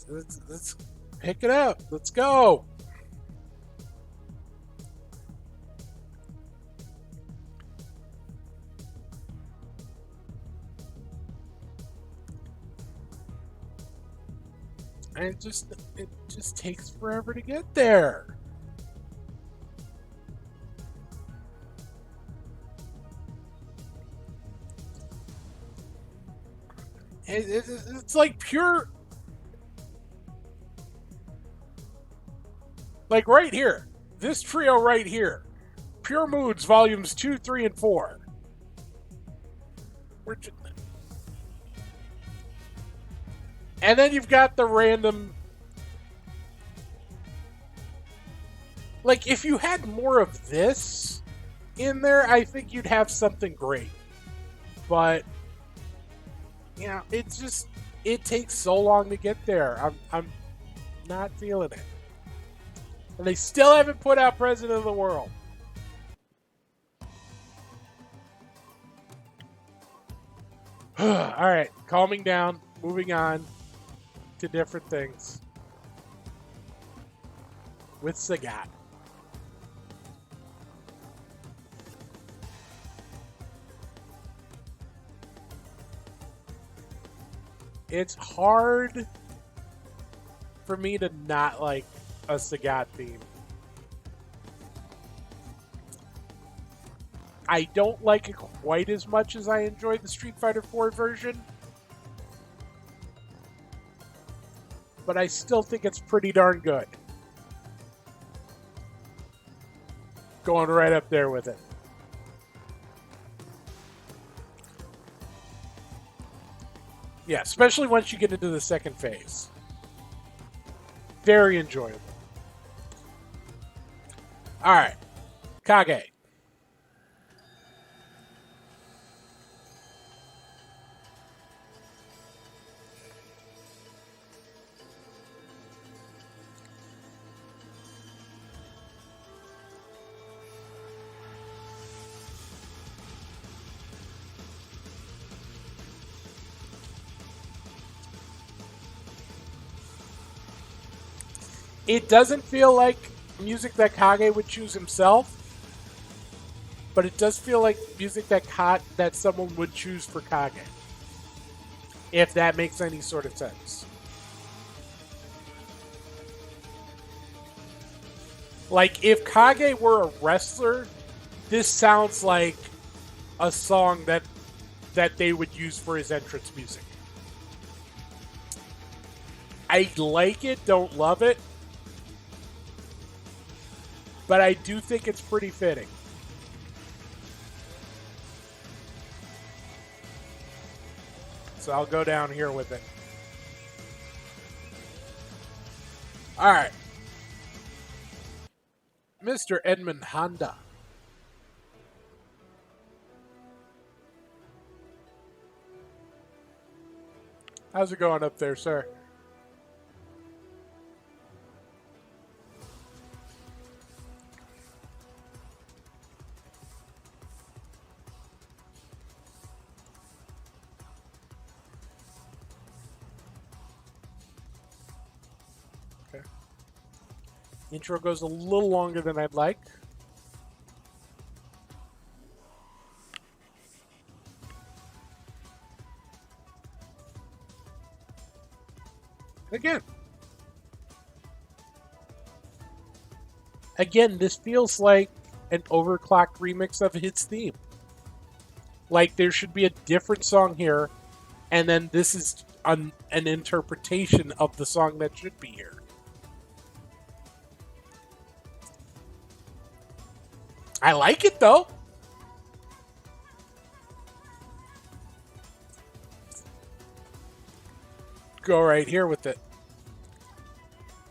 Let's pick it up. Let's go. And it just takes forever to get there. It's like pure, like right here. This trio right here. Pure Moods, volumes 2, 3, and 4. And then you've got the random. Like, if you had more of this in there, I think you'd have something great. But, you know, it's just, it takes so long to get there. I'm not feeling it. And they still haven't put out President of the World. All right, calming down, moving on to different things. With Sagat. It's hard for me to not like a Sagat theme. I don't like it quite as much as I enjoyed the Street Fighter 4 version. But I still think it's pretty darn good. Going right up there with it. Yeah, especially once you get into the second phase. Very enjoyable. All right. Kage. It doesn't feel like music that Kage would choose himself, but it does feel like music that someone would choose for Kage. If that makes any sort of sense. Like, if Kage were a wrestler, this sounds like a song that they would use for his entrance music. I like it, don't love it. But I do think it's pretty fitting. So I'll go down here with it. All right. Mr. Edmund Honda. How's it going up there, sir? Intro goes a little longer than I'd like. Again, this feels like an overclocked remix of his theme. Like, there should be a different song here, and then this is an interpretation of the song that should be here. I like it, though. Go right here with it.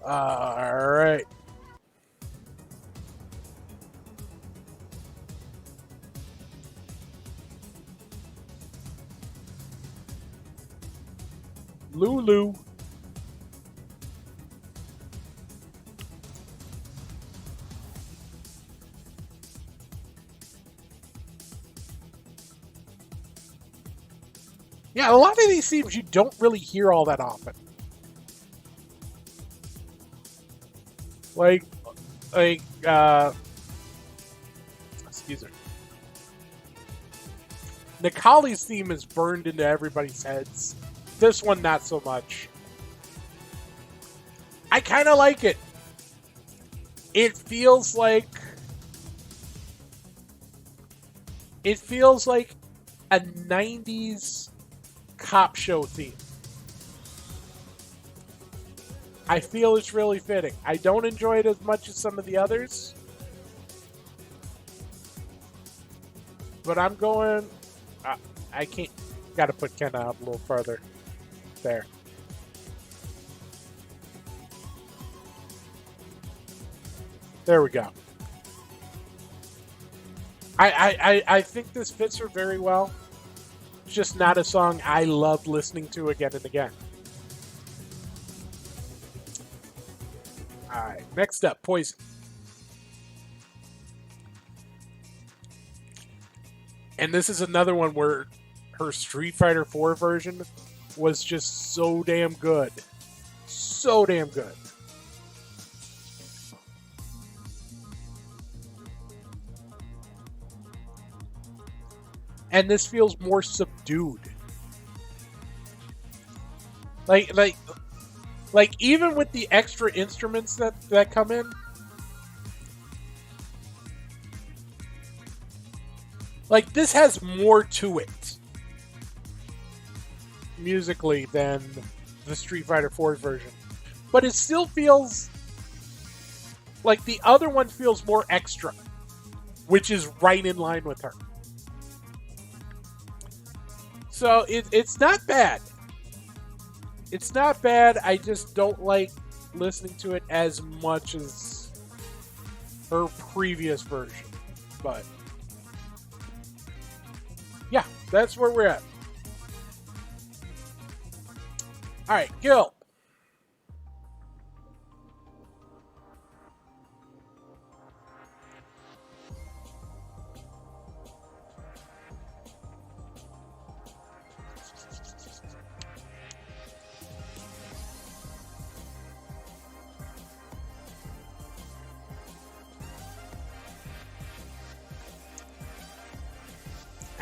All right. Lulu. Yeah, a lot of these themes you don't really hear all that often. Excuse me. Nikali's theme is burned into everybody's heads. This one, not so much. I kind of like it. It feels like a 90s cop show theme. I feel it's really fitting. I don't enjoy it as much as some of the others, but I'm going. I can't. Got to put Kenna up a little further. There. There we go. I think this fits her very well. It's just not a song I love listening to again and again. All right, next up, Poison. And this is another one where her Street Fighter 4 version was just so damn good. So damn good. And this feels more subdued. Like even with the extra instruments that come in, like this has more to it musically than the Street Fighter 4 version. But it still feels like the other one feels more extra, which is right in line with her. So it's not bad. It's not bad. I just don't like listening to it as much as her previous version. But yeah, that's where we're at. All right, Gil.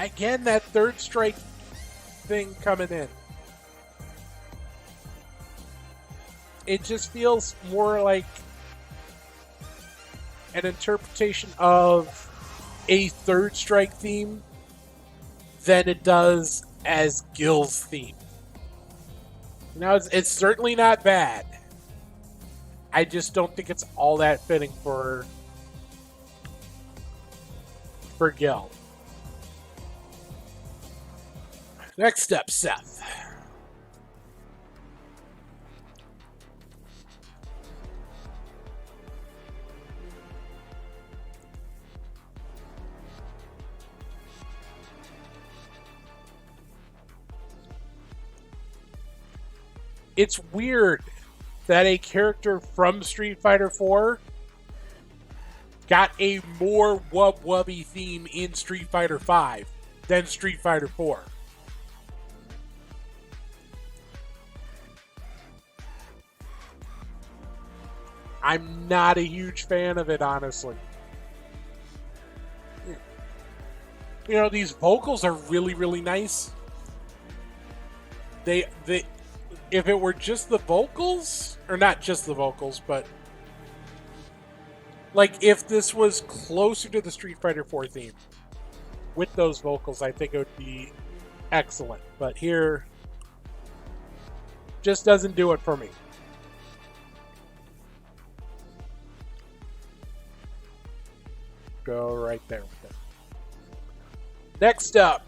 Again, that third strike thing coming in. It just feels more like an interpretation of a third strike theme than it does as Gil's theme. Now, it's certainly not bad. I just don't think it's all that fitting for Gil. Next up, Seth. It's weird that a character from Street Fighter 4 got a more wub-wubby theme in Street Fighter 5 than Street Fighter 4. I'm not a huge fan of it, honestly. You know, these vocals are really, really nice. They if it were just the vocals, or not just the vocals, but like if this was closer to the Street Fighter 4 theme with those vocals, I think it would be excellent. But here, just doesn't do it for me. Go right there with it. Next up,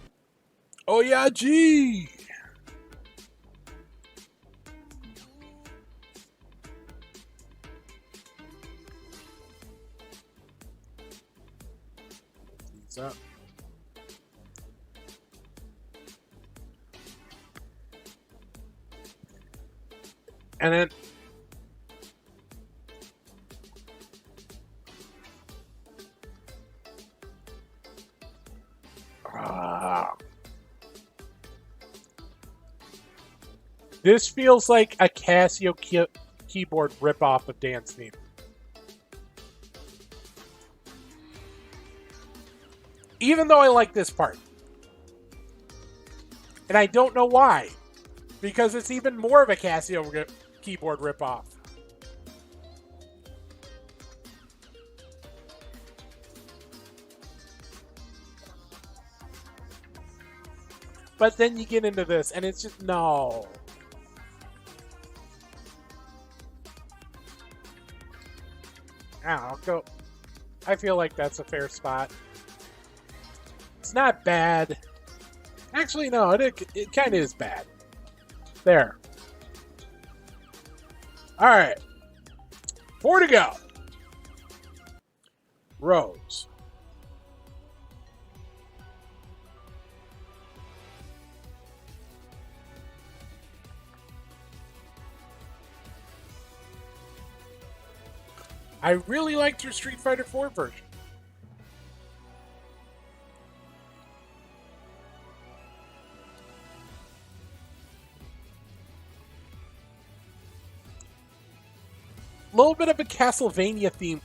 Oyaji. He's up. And then this feels like a Casio keyboard ripoff of Dance Theme. Even though I like this part. And I don't know why. Because it's even more of a Casio keyboard ripoff. But then you get into this, and it's just, no. I'll go. I feel like that's a fair spot. It's not bad. Actually, no, it kind of is bad. There. All right. 4 to go. Rose. I really liked your Street Fighter 4 version. A little bit of a Castlevania theme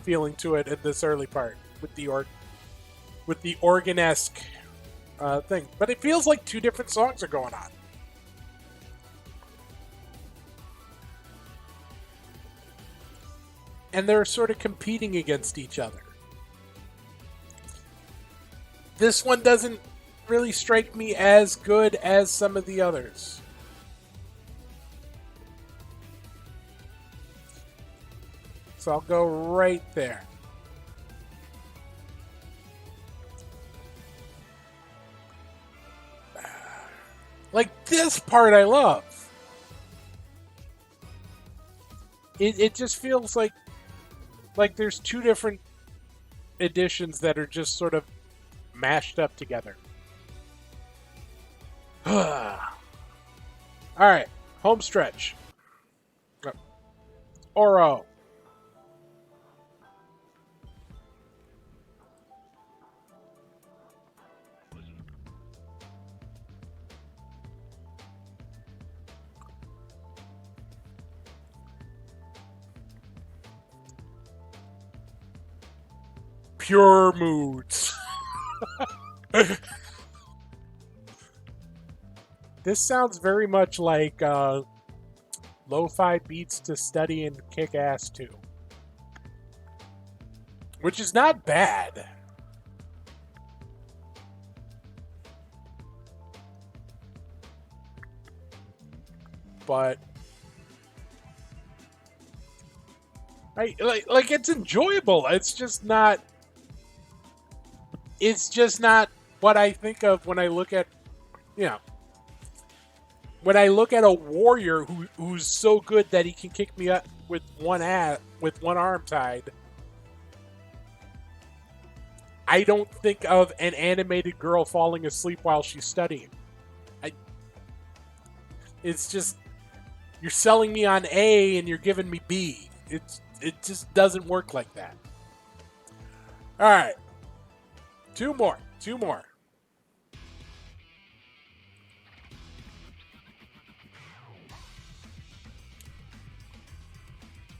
feeling to it in this early part with the organ-esque thing, but it feels like two different songs are going on. And they're sort of competing against each other. This one doesn't really strike me as good as some of the others. So I'll go right there. Like, this part I love. It just feels like there's two different editions that are just sort of mashed up together. All right, home stretch. Oro. Pure moods. This sounds very much like lo-fi beats to study and kick ass to, which is not bad. But like it's enjoyable. It's just not what I think of when I look at, when I look at a warrior who's so good that he can kick me up with one arm tied. I don't think of an animated girl falling asleep while she's studying. It's just, you're selling me on A and you're giving me B. It just doesn't work like that. All right. Two more.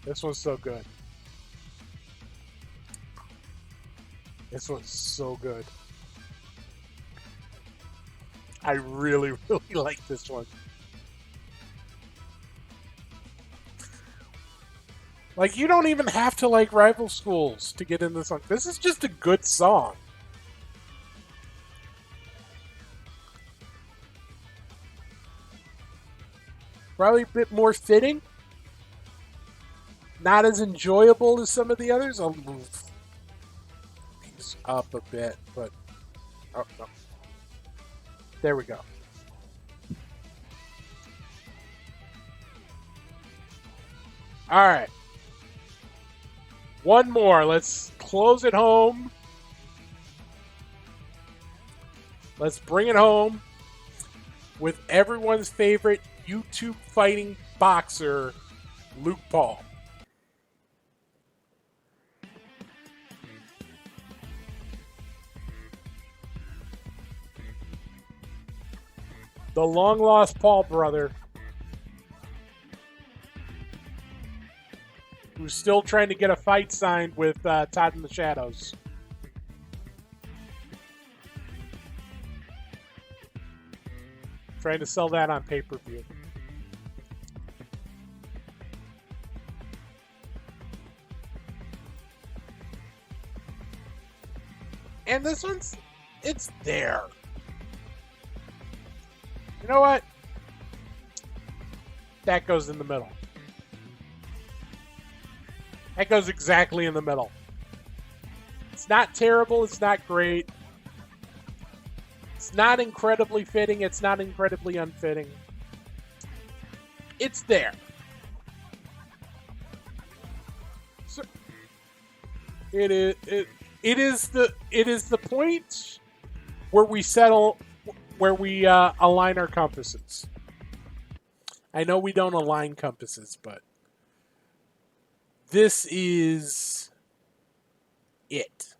This one's so good. I really, really like this one. Like, you don't even have to like Rival Schools to get in this song. This is just a good song. Probably a bit more fitting. Not as enjoyable as some of the others. I'll move these up a bit, but... Oh, no. There we go. All right. One more. Let's close it home. Let's bring it home with everyone's favorite YouTube fighting boxer, Luke Paul. The long-lost Paul brother, who's still trying to get a fight signed with Todd in the Shadows. Trying to sell that on pay-per-view. And this one's, it's there. You know what? That goes in the middle. That goes exactly in the middle. It's not terrible. It's not great. It's not incredibly fitting. It's not incredibly unfitting. It's there. So it is. It is the point where we settle, where we align our compasses. I know we don't align compasses, but this is it.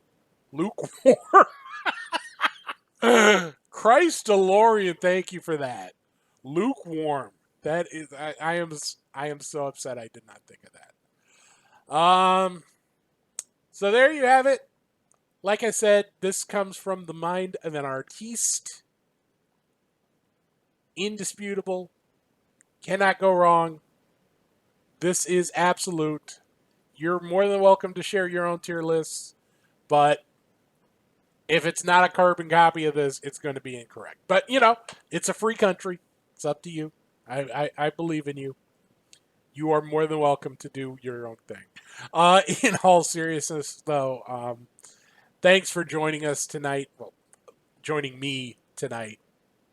Lukewarm. Christ DeLorean, thank you for that. Lukewarm. That is, I am so upset I did not think of that. So there you have it. Like I said, this comes from the mind of an artiste. Indisputable. Cannot go wrong. This is absolute. You're more than welcome to share your own tier lists, but if it's not a carbon copy of this, it's going to be incorrect. But, it's a free country. It's up to you. I believe in you. You are more than welcome to do your own thing. In all seriousness, though, thanks for joining us tonight. Well, joining me tonight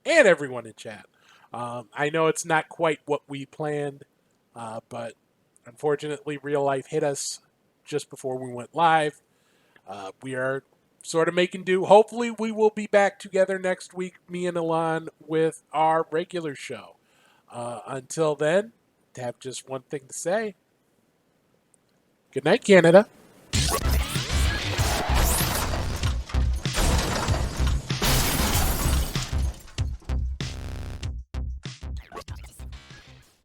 and everyone in chat. I know it's not quite what we planned, but unfortunately, real life hit us just before we went live. We are sort of making do. Hopefully, we will be back together next week, me and Alon, with our regular show. Until then, I have just one thing to say. Good night, Canada.